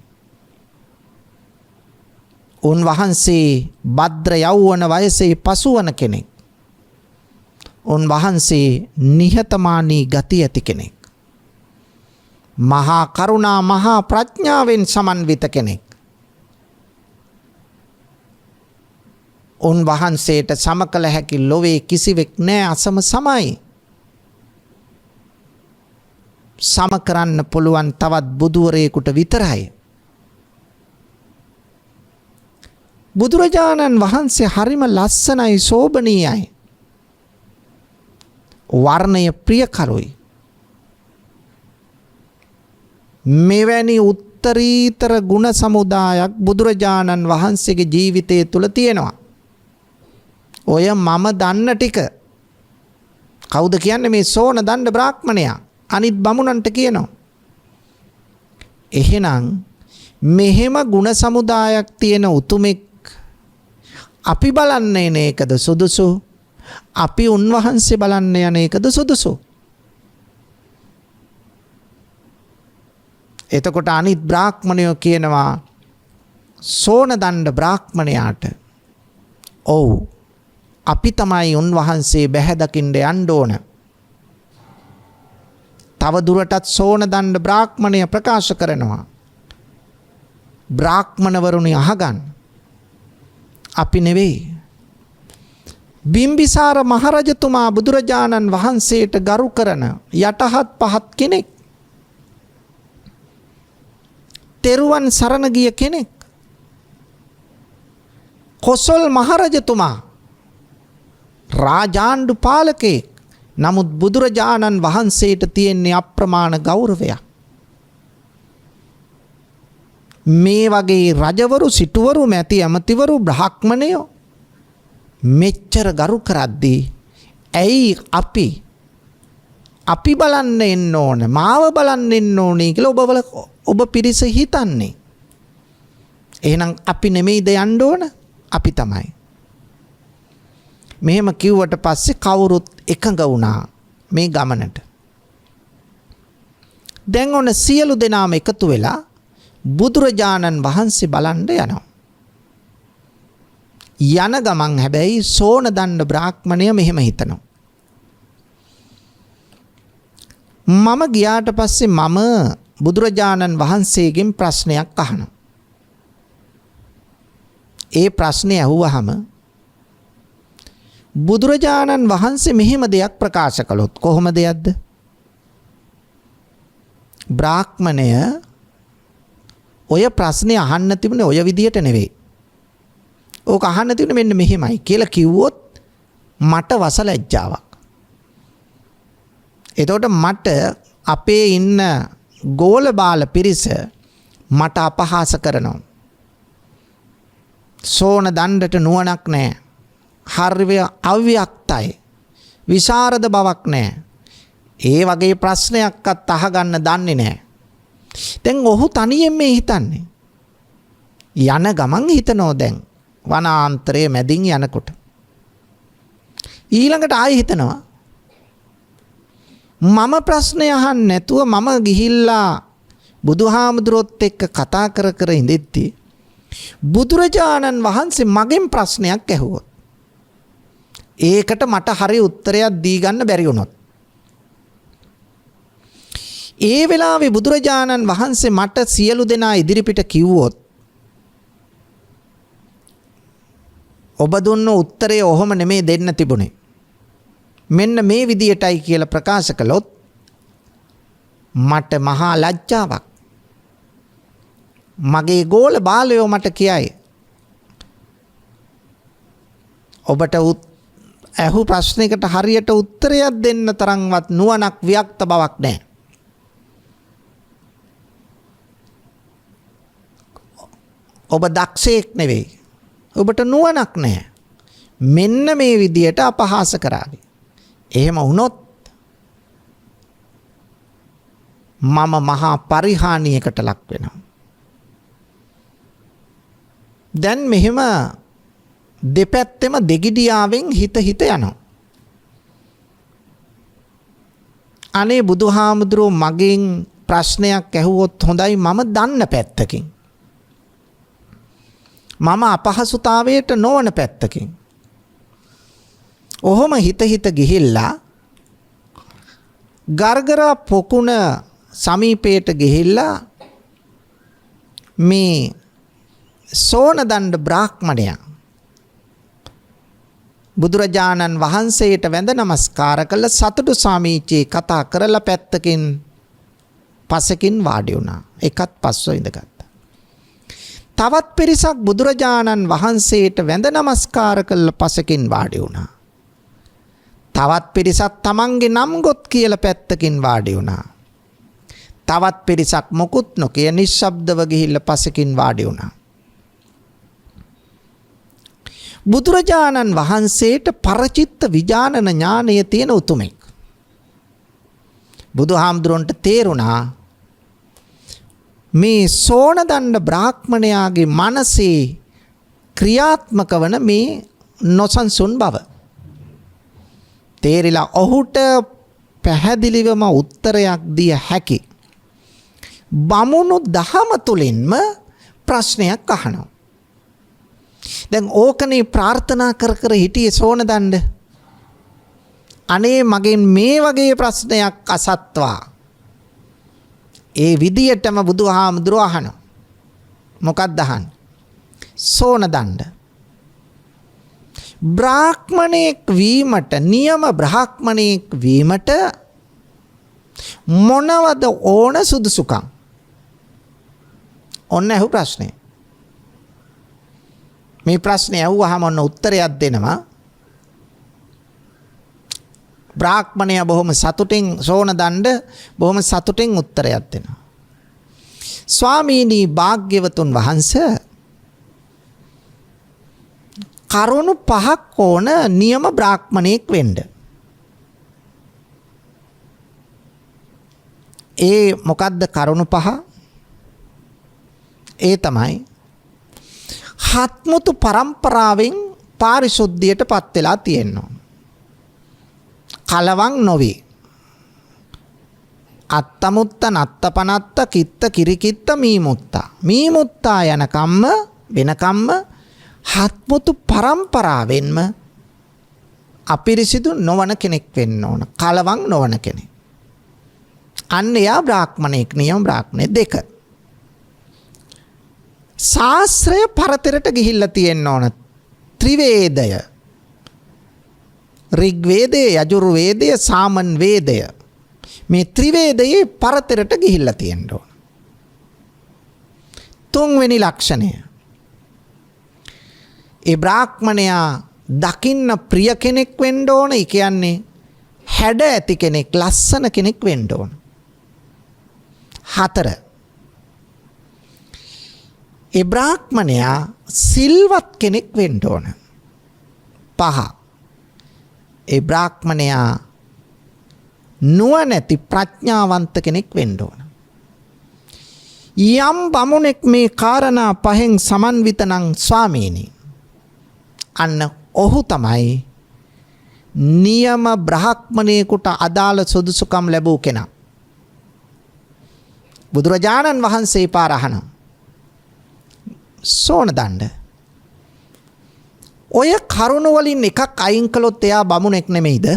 උන්වහන්සේ භද්‍ර යෞවන වයසේ පසුවන කෙනෙක්. උන්වහන්සේ නිහතමානී ගති ඇති කෙනෙක්. මහා කරුණා මහා ප්‍රඥාවෙන් සමන්විත කෙනෙක්. උන්වහන්සේට සම කළ හැකි ලොවේ කිසිවෙක් නෑ. අසම සමයි. සම කරන්න පුළුවන් තවත් බුදුවරයෙකුට විතරයි. බුදුරජාණන් වහන්සේ හරිම ලස්සනයි, සෝභනීයයි. වර්ණය ප්‍රියකරුයි. මෙවැනි උත්තරීතර ගුණ සමුදායක් බුදුරජාණන් වහන්සේගේ ජීවිතය තුළ තියෙනවා. ඔය මම දන්න ටික. කවුද කියන්නේ? මේ සෝන දණ්ඩ බ්‍රාහ්මණයා. අනිත් බමුණන්ට කියනවා. එහෙනම් මෙහෙම ගුණ සමුදායක් තියෙන උතුමෙක් අපි බලන්න එන එකද සුදුසු? අපි උන්වහන්සේ බලන්න යන එකද සුදුසු? එතකොට අනිත් බ්‍රාහ්මණයෝ කියනවා සෝන දණ්ඩ බ්‍රාහ්මණයාට, ඔව් අපි තමයි උන්වහන්සේ බැහැ දකින්න යන්න ඕන. තව දුරටත් සෝන දණ්ඩ බ්‍රාහ්මණය ප්‍රකාශ කරනවා, බ්‍රාහ්මණවරුනි අහගන්න, අපි නෙවෙයි. බිම්බිසාර මහරජතුමා බුදුරජාණන් වහන්සේට ගරු කරන යටහත් පහත් කෙනෙක්. තෙරුවන් සරණ ගිය කෙනෙක්. කොසල් මහරජතුමා රාජාණ්ඩු පාලකයෙක්. නමුත් බුදුරජාණන් වහන්සේට තියෙන්නේ අප්‍රමාණ ගෞරවයක්. මේ වගේ රජවරු, සිටුවරු, මැති ඇමතිවරු, බ්‍රාහ්මණයෝ මෙච්චර ගරු කරද්දී ඇයි අපි බලන්න එන්න ඕන, මාව බලන්න එන්න ඕනේ කියලා ඔබ පිරිස හිතන්නේ? එහෙනම් අපි නෙමෙයිද යන්න ඕන? අපි තමයි. මෙහෙම කිව්වට පස්සේ කවුරුත් එකඟ වුණා මේ ගමනට. දැන් ඔන්න සියලු දෙනාම එකතු වෙලා බුදුරජාණන් වහන්සේ බලන්න යනවා. යන ගමන් හැබැයි සෝන දණ්ඩ බ්‍රාහ්මණය මෙහෙම හිතනවා, මම ගියාට පස්සේ මම බුදුරජාණන් වහන්සේගෙන් ප්‍රශ්නයක් අහනවා. ඒ ප්‍රශ්නේ අහුවහම බුදුරජාණන් වහන්සේ මෙහෙම දෙයක් ප්‍රකාශ කළොත් කොහොම දෙයක්ද? බ්‍රාහ්මණය ඔය ප්‍රශ්නේ අහන්න තිබුණේ ඔය විදියට නෙවෙයි. ඕක අහන්න තිබුණේ මෙන්න මෙහෙමයි කියලා කිව්වොත් මට වසලැජ්ජාවක්. එතකොට මට අපේ ඉන්න ගෝල බාල පිරිස මට අපහාස කරනවා. සෝන දණ්ඩට නුවණක් නැහැ. හර්වය අව්‍යක්තයි. විශාරද බවක් නැහැ. ඒ වගේ ප්‍රශ්නයක්වත් අහගන්න දන්නේ නැහැ. දැන් ඔහු තනියෙන් මේ හිතන්නේ. යන ගමන් හිතනෝ දැන් වනාන්තරයේ මැදින් යනකොට. ඊළඟට ආයෙ හිතනවා මම ප්‍රශ්නය අහන්න නැතුව මම ගිහිල්ලා බුදුහාමුදුරුවොත් එක්ක කතා කර කර ඉඳෙද්දී බුදුරජාණන් වහන්සේ මගෙන් ප්‍රශ්නයක් ඇහුවොත් ඒකට මට හරි උත්තරයක් දී ගන්න බැරි වුණොත්, ඒ වෙලාවේ බුදුරජාණන් වහන්සේ මට සියලු දෙනා ඉදිරිපිට කිව්වොත් ඔබ දුන්න උත්තරය ඔහොම නෙමේ දෙන්න තිබුණේ, මෙන්න මේ විදියටයි කියලා ප්‍රකාශ කළොත් මට මහා ලැජ්ජාවක්. මගේ ගෝල බාලයෝ මට කියයි ඔබට ඇහු ප්‍රශ්නයකට හරියට උත්තරයක් දෙන්න තරම්වත් නුවණක් වික්ත බවක් නැහැ. ඔබ දක්ෂයෙක් නෙවෙයි. ඔබට නුවණක් නැහැ. මෙන්න මේ විදියට අපහාස කරાવી. එහෙම වුණොත් මම මහා පරිහානියකට ලක් වෙනවා. දැන් මෙහෙම දෙපැත්තෙම දෙගිඩියාවෙන් හිත යනවා. අනේ බුදුහාමුදුරුවෝ මගෙන් ප්‍රශ්නයක් ඇහුවොත් හොඳයි මම දන්න පැත්තකින්. මම අපහසුතාවයට නොවන පැත්තකින්. ඔහොම හිත ගිහිල්ලා ගර්ගර පොකුණ සමීපයට ගිහිල්ලා මේ සෝනදණ්ඩ බ්‍රාහ්මණයා බුදුරජාණන් වහන්සේට වැඳ නමස්කාර කළ සතුටු සාමීචී කතා කරලා පැත්තකින් පසකින් වාඩි වුණා. එකත් පස්සෝ ඉඳගත්තා. තවත් පිරිසක් බුදුරජාණන් වහන්සේට වැඳ නමස්කාර කළ පසකින් වාඩි වුණා. තවත් පිරිසක් තමන්ගේ නම් ගොත් කියලා පැත්තකින් වාඩි වුණා. තවත් පිරිසක් මොකුත් නොකිය නිශ්ශබ්දව ගිහිල්ලා පසකින් වාඩි වුණා. බුදුරජාණන් වහන්සේට පරචිත්ත විඥාන ඥානය තියෙන උතුමෙක්. බුදුහාමුදුරන්ට තේරුණා මේ සෝනදණ්ඩ බ්‍රාහ්මණයාගේ මනසේ ක්‍රියාත්මක වන මේ නොසන්සුන් බව. තේරිලා ඔහුට පැහැදිලිවම උත්තරයක් දිය හැකි. බමුණු දහම තුලින්ම ප්‍රශ්නයක් අහනවා. දැන් ඕකනේ ප්‍රාර්ථනා කර හිටියේ සෝනදණ්ඩ. අනේ මගෙන් මේ වගේ ප්‍රශ්නයක් අසත්වා. ඒ විදියටම බුදුහාමුදුරුවෝ අහනවා. මොකක්ද අහන්නේ? සෝනදණ්ඩ බ්‍රාහ්මණයෙක් වීමට නියම බ්‍රාහ්මණයෙක් වීමට මොනවද ඕන සුදුසුකම්? ඔන්න අහු ප්‍රශ්නේ. මේ ප්‍රශ්නේ අහුවාම ඔන්න උත්තරයක් දෙනවා. බ්‍රාහ්මණයා බොහොම සතුටින් සෝනදණ්ඩ බොහොම සතුටින් උත්තරයක් දෙනවා. ස්වාමීනි භාග්‍යවතුන් වහන්සේ කරුණු 5ක් ඕන නියම බ්‍රාහ්මණයෙක් වෙන්න. ඒ මොකද්ද කරුණු 5? ඒ තමයි හත්මුතු පරම්පරාවෙන් පාරිශුද්ධියට පත් වෙලා තියෙනවා. කලවම් නොවේ. අත්තමුත්ත නත්තපනත්ත කිත්ත කිරිකිත්ත මීමුත්තා. මීමුත්තා යනකම්ම වෙනකම්ම හත්මුතු පරම්පරාවෙන්ම අපිරිසිදු නොවන කෙනෙක් වෙන්න ඕන. කලවම් නොවන කෙනෙක්. අන්න එයා බ්‍රාහ්මණයෙක් නියම බ්‍රාහ්මණයෙක්. 2. ශාස්ත්‍රය පරතරට ගිහිල්ලා තියෙන්න ඕන. ත්‍රිවේදය. ඍග්වේදය, යජුර්වේදය, සාමන් වේදය. මේ ත්‍රිවේදයේ පරතරට ගිහිල්ලා තියෙන්න ඕන. 3 වෙනි ලක්ෂණය. ඒ බ්‍රාහ්මණයා දකින්න ප්‍රිය කෙනෙක් වෙන්න ඕන. ඒ කියන්නේ හැඩ ඇති කෙනෙක්, ලස්සන කෙනෙක් වෙන්න ඕන. 4. ඒ බ්‍රාහ්මණයා සිල්වත් කෙනෙක් වෙන්න ඕන. 5. ඒ බ්‍රාහ්මණයා නුවණැති ප්‍රඥාවන්ත කෙනෙක් වෙන්න ඕන. යම් බමුණෙක් මේ කාරණා 5න් සමන්විත නම් ස්වාමීනි, අන්න ඔහු තමයි නියම බ්‍රාහ්මණයෙකුට අදාළ සුදුසුකම් ලැබූ කෙනා. බුදුරජාණන් වහන්සේ පාර අහනවා. සෝනදණ්ඩ ඔය කරුණ වලින් එකක් අයින් කළොත් එයා බමුණෙක් නෙමෙයිද?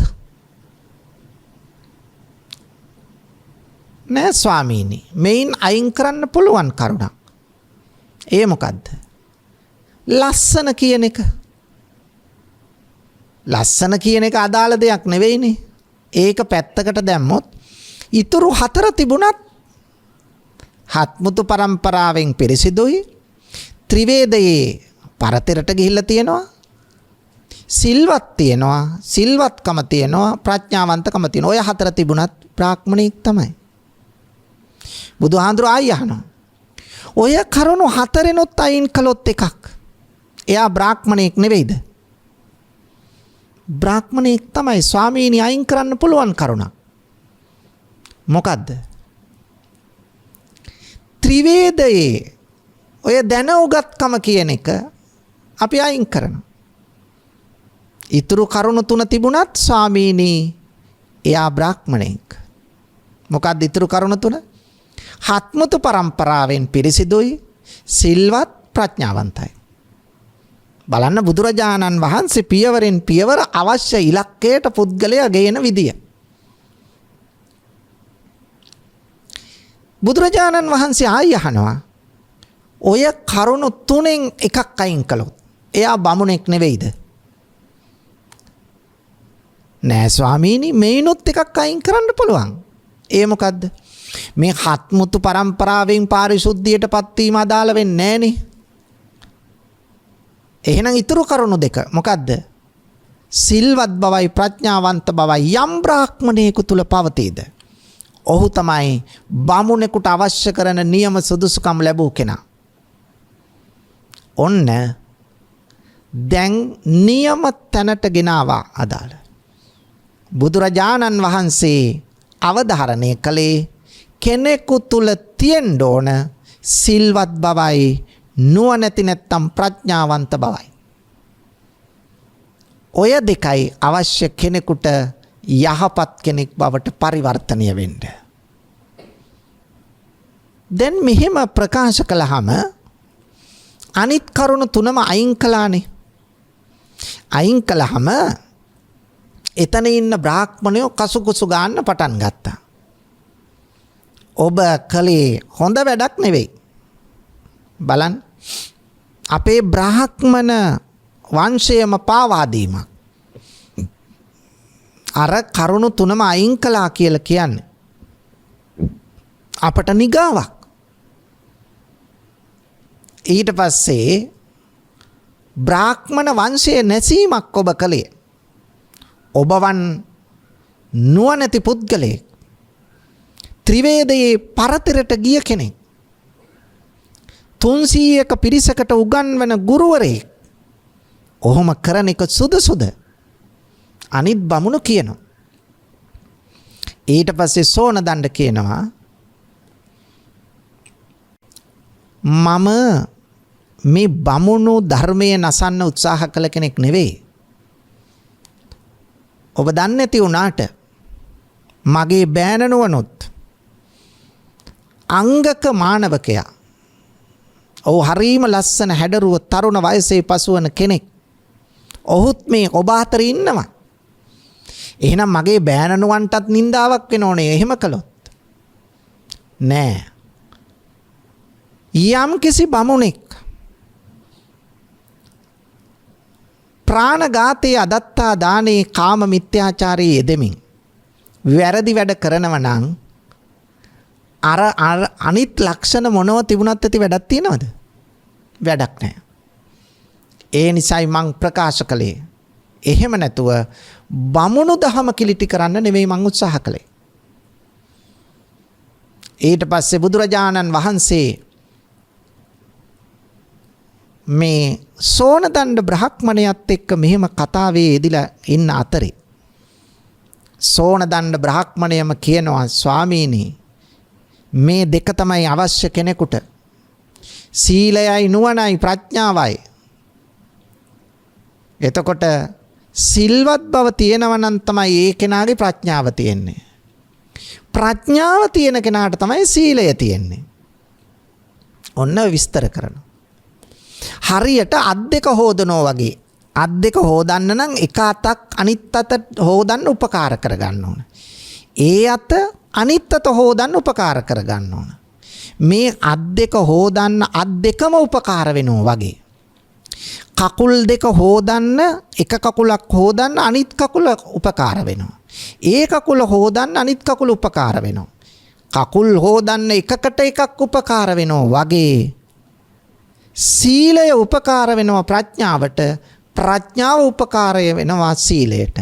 නෑ ස්වාමීනි, මේන් අයින් කරන්න පුළුවන් කරුණක්. ඒ මොකද්ද? ලස්සන කියන එක. ලස්සන කියන එක අදාළ දෙයක් නෙවෙයිනේ. ඒක පැත්තකට දැම්මොත් ඉතුරු 4 තිබුණත් හත්මුතු පරම්පරාවෙන් පිරිසිදුයි, ත්‍රිවේදයේ පරතරට ගිහිල්ලා තියෙනවා, සිල්වත් තියෙනවා, සිල්වත්කම තියෙනවා, ප්‍රඥාවන්තකම තියෙනවා. ඔය 4 තිබුණත් බ්‍රාහ්මණයෙක් තමයි. බුදුහාඳුර ආයි අහනවා. ඔය කරුණු 4ෙනොත් අයින් කළොත් එකක්. එයා බ්‍රාහ්මණයෙක් නෙවෙයිද? බ්‍රාහ්මණයෙක් තමයි. ස්වාමීනි අයින් කරන්න පුළුවන් කරුණක්. මොකද්ද? ත්‍රිවේදයේ ඔය දැන උගත්කම කියන එක අපි අයින් කරනවා. ඉතුරු කරුණු 3 තිබුණත් ස්වාමීනි එයා බ්‍රාහ්මණයෙක්. මොකක්ද ඉතුරු කරුණු 3? හත්මුතු පරම්පරාවෙන් පිරිසිදුයි, සිල්වත්, ප්‍රඥාවන්තයි. බලන්න බුදුරජාණන් වහන්සේ පියවරෙන් පියවර අවශ්‍ය ඉලක්කයට පුද්ගලයා ගේන විදිය. බුදුරජාණන් වහන්සේ ආයි අහනවා ඔය කරුණු තුනෙන් එකක් අයින් කළොත් එයා බමුණෙක් නෙවෙයිද? නෑ ස්වාමීනි, මේනොත් එකක් අයින් කරන්න පුළුවන්. ඒ මොකද්ද? මේ හත්මුතු පරම්පරාවෙන් පාරිශුද්ධියටපත් වීම අදාළ වෙන්නේ නෑනේ. එහෙනම් ඊතුරු කරුණු දෙක මොකද්ද? සිල්වත් බවයි ප්‍රඥාවන්ත බවයි යම් බ්‍රාහ්මණයෙකු තුල පවතීද ඔහු තමයි බමුණෙකුට අවශ්‍ය කරන නියම සුදුසුකම් ලැබූ කෙනා. ඔන්න දැන් නියම තැනට ගෙනාවා අදාළ. බුදුරජාණන් වහන්සේ අවධාරණය කළේ කෙනෙකු තුල තියෙන්න ඕන සිල්වත් බවයි නුවණැති නැත්තම් ප්‍රඥාවන්ත බවයි. ඔය දෙකයි අවශ්‍ය කෙනෙකුට යහපත් කෙනෙක් බවට පරිවර්තනය වෙන්න. දැන් මෙහෙම ප්‍රකාශ කළාම අනිත් කරුණු තුනම අයින් කළානේ. අයින් කළාම එතන ඉන්න බ්‍රාහ්මණයෝ කසුකුසු ගන්න පටන් ගත්තා. ඔබ කලේ හොඳ වැඩක් නෙවෙයි. බලන්න අපේ බ්‍රාහ්මණ වංශයම පාවා දීමක්. අර කරුණු තුනම අයින් කළා කියලා කියන්නේ අපට නිගාවක්. ඊට පස්සේ බ්‍රාහ්මණ වංශයේ නැසීමක් ඔබ කළේ. ඔබවන් නුවණැති පුද්ගලයෙක්, ත්‍රිවේදයේ පරතරට ගිය කෙනෙක්, 300ක පිරිසකට උගන්වන ගුරුවරයෙක්. ඔහොම කරන එක සුදුසුද? අනිත් බමුණු කියනවා. ඊට පස්සේ සෝන දණ්ඩ කියනවා මම මේ බමුණු ධර්මයේ නසන්න උත්සාහ කළ කෙනෙක් නෙවෙයි. ඔබ දන්නේ නැති වුණාට මගේ බෑනනුවනොත් අංගක මානවකයා. ඔහු හරීම ලස්සන හැඩරුව තරුණ වයසේ පසුවන කෙනෙක්. ඔහුත් මේ ඔබ අතර ඉන්නවා. එහෙනම් මගේ බෑනනුවන්ටත් නින්දාවක් වෙන්න ඕනේ එහෙම කළොත්. නෑ. යම් කිසි බමුණෙක් ප්‍රාණඝාතයේ අදත්තා දානේ කාම මිත්‍යාචාරයේ යෙදෙමින් වැරදි වැඩ කරනව නම් අර අනිත් ලක්ෂණ මොනව තිබුණත් ඇති වැඩක් තියනවද? වැඩක් නැහැ. ඒ නිසායි මං ප්‍රකාශ කළේ එහෙම නැතුව බමුණු දහම කිලිටි කරන්න නෙවෙයි මං උත්සාහ කළේ. ඊට පස්සේ බුදුරජාණන් වහන්සේ මේ සෝනදණ්ඩ බ්‍රාහ්මණයත් එක්ක මෙහෙම කතාවේ යෙදිලා ඉන්න අතරේ සෝනදණ්ඩ බ්‍රාහ්මණයම කියනවා ස්වාමීනි මේ දෙක තමයි අවශ්‍ය කෙනෙකුට. සීලයයි නුවණයි ප්‍රඥාවයි. එතකොට සිල්වත් බව තියෙනවා නම් තමයි ඒ කෙනාගේ ප්‍රඥාව තියෙන්නේ. ප්‍රඥාව තියෙන කෙනාට තමයි සීලය තියෙන්නේ. ඔන්න විස්තර කරනවා. හරියට අත් දෙක හොදනවා වගේ. අත් දෙක හොදන්න නම් එක අතක් අනිත් අත හොදන්න උපකාර කරගන්න ඕන. ඒ අත අනිත් අත හොදන්න උපකාර කරගන්න ඕන. මේ අත් දෙක හොදන්න අත් දෙකම උපකාර වෙනවා වගේ. කකුල් දෙක හොදන්න එක කකුලක් හොදන්න අනිත් කකුල උපකාර වෙනවා. ඒ කකුල හොදන්න අනිත් කකුල උපකාර වෙනවා. කකුල් හොදන්න එකකට එකක් උපකාර වෙනවා වගේ සීලය උපකාර වෙනවා ප්‍රඥාවට, ප්‍රඥාව උපකාරය වෙනවා සීලයට.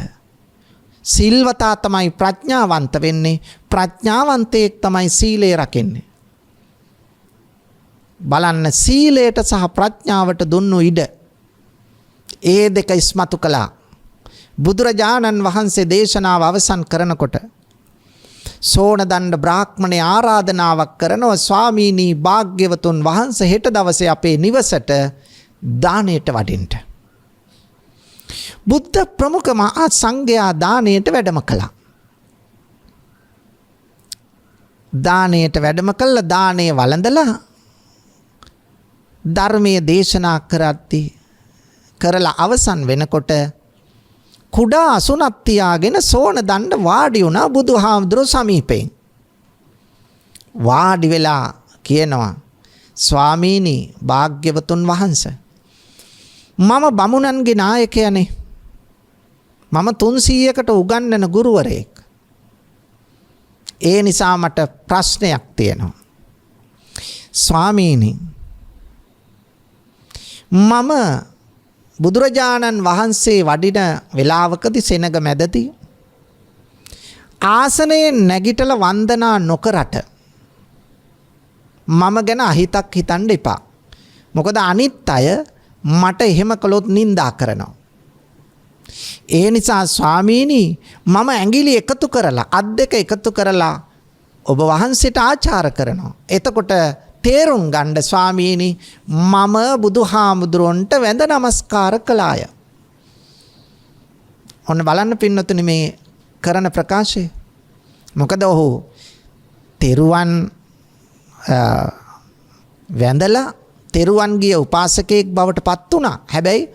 සිල්වතා තමයි ප්‍රඥාවන්ත වෙන්නේ, ප්‍රඥාවන්තයෙක් තමයි සීලය රකින්නේ. බලන්න සීලයට සහ ප්‍රඥාවට දුන්නු ඉඩ ඒ දෙක ඉස්මතු කළා. බුදුරජාණන් වහන්සේ දේශනාව අවසන් කරනකොට සෝනදණ්ඩ බ්‍රාහ්මණය ආරාධනාවක් කරනවා ස්වාමීනි භාග්‍යවතුන් වහන්සේ හෙට දවසේ අපේ නිවසට දානයට වඩින්න. බුද්ධ ප්‍රමුඛ මහා සංඝයා දානයට වැඩම කළා. දානයට වැඩම කළා දානය වළඳලා ධර්මයේ දේශනා කරද්දී කරලා අවසන් වෙනකොට කුඩා අසුනක් තියාගෙන සෝන දණ්ඩ වාඩි වුණා බුදුහාමුදුරුවෝ සමීපයෙන්. වාඩි වෙලා කියනවා ස්වාමීනි භාග්‍යවතුන් වහන්සේ මම බමුණන්ගේ නායකයනේ. මම 300කට උගන්වන ගුරුවරයෙක්. ඒ නිසා මට ප්‍රශ්නයක් තියෙනවා. ස්වාමීනි මම බුදුරජාණන් වහන්සේ වඩින වෙලාවකදී සෙනග මැදදී ආසනයෙන් නැගිටලා වන්දනා නොකරට මම ගැන අහිතක් හිතන්න එපා. මොකද අනිත් අය මට එහෙම කළොත් නිඳා කරනවා. ඒ නිසා ස්වාමීනි මම ඇඟිලි එකතු කරලා අත් දෙක එකතු කරලා ඔබ වහන්සේට ආචාර කරනවා. එතකොට තේරුම් ගන්න ස්වාමීනි මම බුදුහාමුදුරන්ට වැඳ නමස්කාර කළාය. ඔන්න බලන්න පින්නතුනි මේ කරන ප්‍රකාශය. මොකද ඔහු තෙරුවන් වැඳලා තෙරුවන්ගේ උපාසකයෙක් බවට පත් වුණා. හැබැයි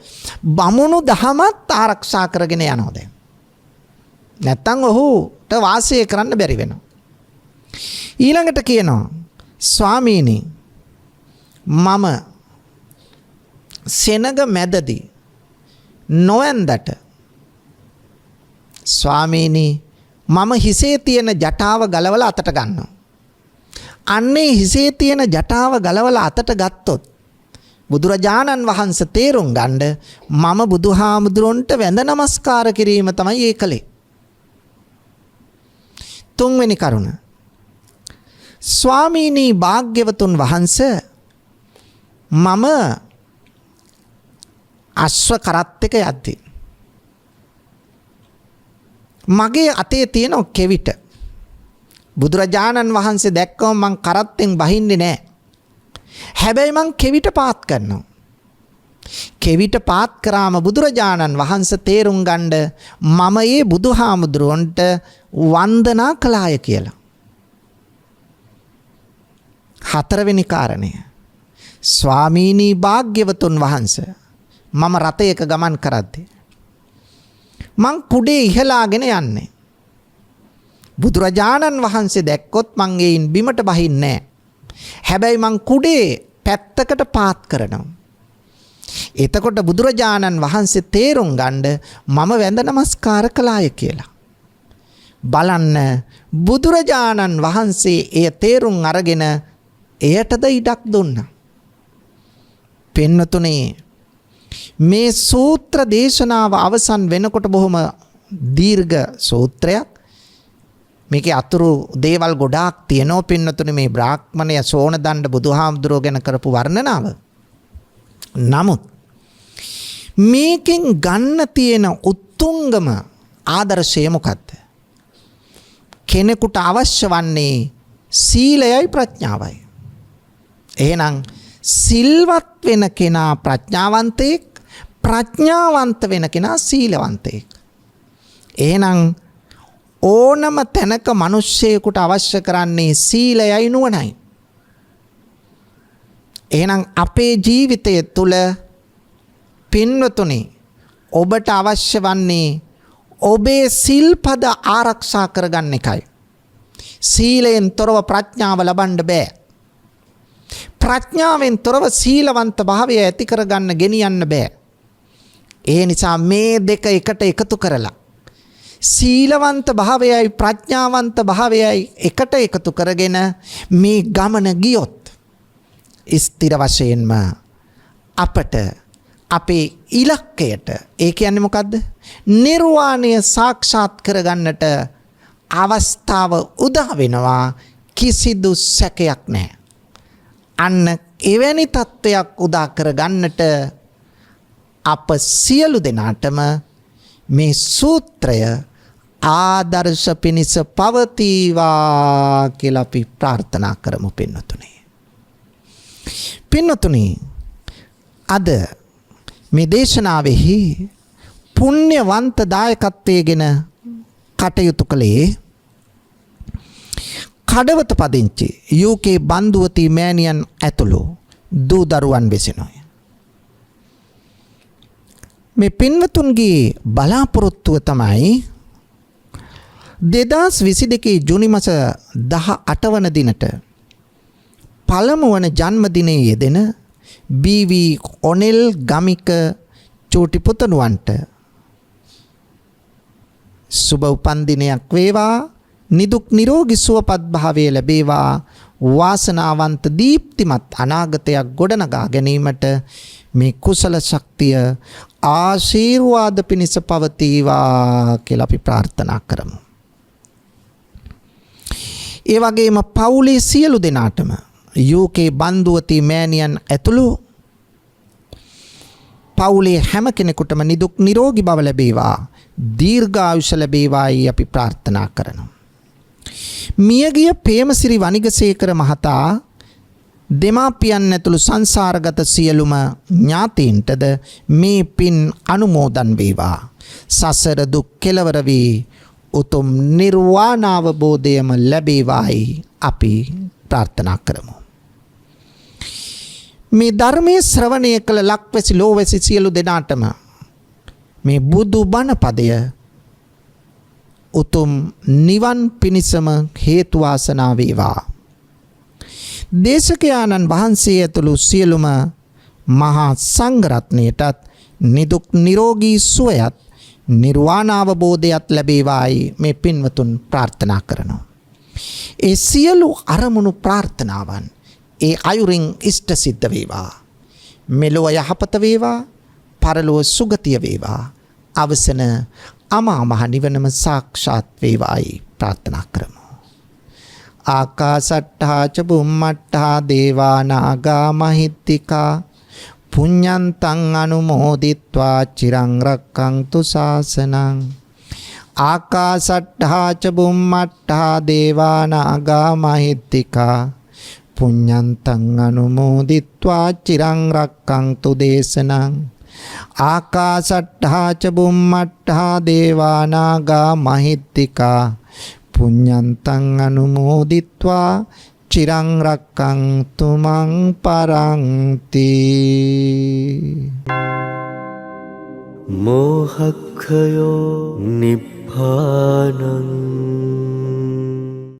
බමුණු දහමත් ආරක්ෂා කරගෙන යනවා දැන්. නැත්තම් ඔහුට වාසය කරන්න බැරි වෙනවා. ඊළඟට කියනවා ස්වාමීනි මම සෙනග මැදදී නොවැන්දට ස්වාමීනි මම හිසේ තියෙන ජටාව ගලවලා අතට ගන්නවා. අන්නේ හිසේ තියෙන ජටාව ගලවලා අතට ගත්තොත් බුදුරජාණන් වහන්සේ තේරුම් ගන්න මම බුදුහාමුදුරන්ට වැඳ නමස්කාර කිරීම තමයි ඒ කලේ. තුන්වෙනි කරුණ ස්වාමීනි භාග්‍යවතුන් වහන්සේ මම අශ්ව කරත් එක යද්දී මගේ අතේ තියෙන කෙවිත බුදුරජාණන් වහන්සේ දැක්කම මං කරත්තෙන් බහින්නේ නැහැ. හැබැයි මං කෙවිත පාත් කරනවා. කෙවිත පාත් කරාම බුදුරජාණන් වහන්සේ තේරුම් ගන්න මම ඒ බුදුහාමුදුරන්ට වන්දනා කළාය කියලා. හතරවෙනි කාරණය ස්වාමීනි භාග්‍යවතුන් වහන්සේ මම රථයක ගමන් කරද්දී මං කුඩේ ඉහලාගෙන යන්නේ. බුදුරජාණන් වහන්සේ දැක්කොත් මං ඒයින් බිමට බහින්නේ නැහැ. හැබැයි මං කුඩේ පැත්තකට පාත් කරනවා. එතකොට බුදුරජාණන් වහන්සේ තේරුම් ගන්න මම වැඳ නමස්කාර කළාය කියලා. බලන්න බුදුරජාණන් වහන්සේ එය තේරුම් අරගෙන එයටද ඉඩක් දුන්නා. පින්නතුනේ මේ සූත්‍ර දේශනාව අවසන් වෙනකොට බොහොම දීර්ඝ සූත්‍රයක්. මේකේ අතුරු දේවල් ගොඩාක් තියෙනවා පින්නතුනේ මේ බ්‍රාහ්මණය සෝන දණ්ඩ බුදුහාමුදුරුවෝ ගැන කරපු වර්ණනාව. නමුත් මේකෙන් ගන්න තියෙන උත්තුංගම ආදර්ශය මොකක්ද? කෙනෙකුට අවශ්‍ය වන්නේ සීලයයි ප්‍රඥාවයි. එහෙනම් සිල්වත් වෙන කෙනා ප්‍රඥාවන්තයෙක්, ප්‍රඥාවන්ත වෙන කෙනා සීලවන්තයෙක්. එහෙනම් ඕනම තැනක මිනිස්සෙකුට අවශ්‍ය කරන්නේ සීලයයි නුවණයි. එහෙනම් අපේ ජීවිතය තුළ පින්වතුනි ඔබට අවශ්‍ය වන්නේ ඔබේ සිල්පද ආරක්ෂා කරගන්න එකයි. සීලයෙන් තොරව ප්‍රඥාව ලබන්න බෑ. ප්‍රඥාවෙන් තොරව සීලවන්ත භාවය ඇති කරගන්න ගෙනියන්න බෑ. ඒ නිසා මේ දෙක එකට එකතු කරලා සීලවන්ත භාවයයි ප්‍රඥාවන්ත භාවයයි එකට එකතු කරගෙන මේ ගමන ගියොත් ස්ථිර වශයෙන්ම අපට අපේ ඉලක්කයට ඒ කියන්නේ මොකද්ද? නිර්වාණය සාක්ෂාත් කරගන්නට අවස්ථාව උදා වෙනවා. කිසිදු සැකයක් නැහැ. අන්න එවැනි තත්ත්වයක් උදා කරගන්නට අප සියලු දෙනාටම මේ සූත්‍රය ආදර්ශ පිණිස පවතිවා කියලා අපි ප්‍රාර්ථනා කරමු පින්නතුනි. පින්නතුනි අද මේ දේශනාවෙහි පුණ්‍යවන්ත දායකත්වයේගෙන කටයුතු කළේ කඩවත පදිංචි UK බන්දුවති මෑණියන් ඇතුළු දූ දරුවන් වෙසෙනයි. මේ පින්වතුන්ගේ බලාපොරොත්තුව තමයි 2022 ජුනි මාස 18 වන දිනට පළමු වන ජන්මදිනයේ යෙදෙන BV ඔනෙල් ගමික චූටි පුතණුවන්ට සුබ උපන්දිනයක් වේවා, නිදුක් නිරෝගී සුවපත් භාවය ලැබේවා, වාසනාවන්ත දීප්තිමත් අනාගතයක් ගොඩනගා ගැනීමට මේ කුසල ශක්තිය ආශිර්වාද පිණිස පවතිවා කියලා අපි ප්‍රාර්ථනා කරමු. ඒ වගේම පවුලේ සියලු දෙනාටම UK බන්දුවති මෑණියන් ඇතුළු පවුලේ හැම කෙනෙකුටම නිදුක් නිරෝගී බව ලැබේවා, දීර්ඝායුෂ ලැබේවායි අපි ප්‍රාර්ථනා කරනවා. මියගිය ප්‍රේමසිරි වනිගසේකර මහතා දෙමාපියන් ඇතුළු සංසාරගත සියලුම ඥාතීන්ටද මේ පින් අනුමෝදන් වේවා. සසර දුක් කෙලවර වී උතුම් නිර්වාණ අවබෝධයම ලැබේවායි අපි ප්‍රාර්ථනා කරමු. මේ ධර්මයේ ශ්‍රවණය කළ ලක්වැසි ලෝවැසි සියලු දෙනාටම මේ බුදු බණ පදය උතුම් නිවන් පිණිසම හේතු වාසනා වේවා. දේශකයාණන් වහන්සේ ඇතුළු සියලුම මහා සංඝරත්නයටත් නිදුක් නිරෝගී සුවයත් නිර්වාණ අවබෝධයත් ලැබේවායි මේ පින්වතුන් ප්‍රාර්ථනා කරනවා. ඒ සියලු අරමුණු ප්‍රාර්ථනාවන් ඒ අයුරින් ඉෂ්ට සිද්ධ වේවා. මෙලොව යහපත වේවා, පරලොව සුගතිය වේවා. අවසන අමා මහ නිවනම සාක්ෂාත් වේවායි ප්‍රාර්ථනා කරමු. ආකාසට්ඨා ච බුම්මට්ඨා දේවා නාග මහිත්‍තිකා පුඤ්ඤන්තං අනුමෝදිත්වා චිරං රක්ඛන්තු ශාසනං. ආකාසට්ඨා ච බුම්මට්ඨා දේවා නාග මහිත්‍තිකා පුඤ්ඤන්තං අනුමෝදිත්වා චිරං රක්ඛන්තු දේශනං. ආකාසට්ඨා ච බුම්මට්ඨා දේවා නාග මහිත්‍තිකා පුඤ්ඤන්තං අනුමෝදිත්වා චිරං රක්ඛන්තු මං පරන්ති. මෝහක්ඛයෝ නිබ්බානං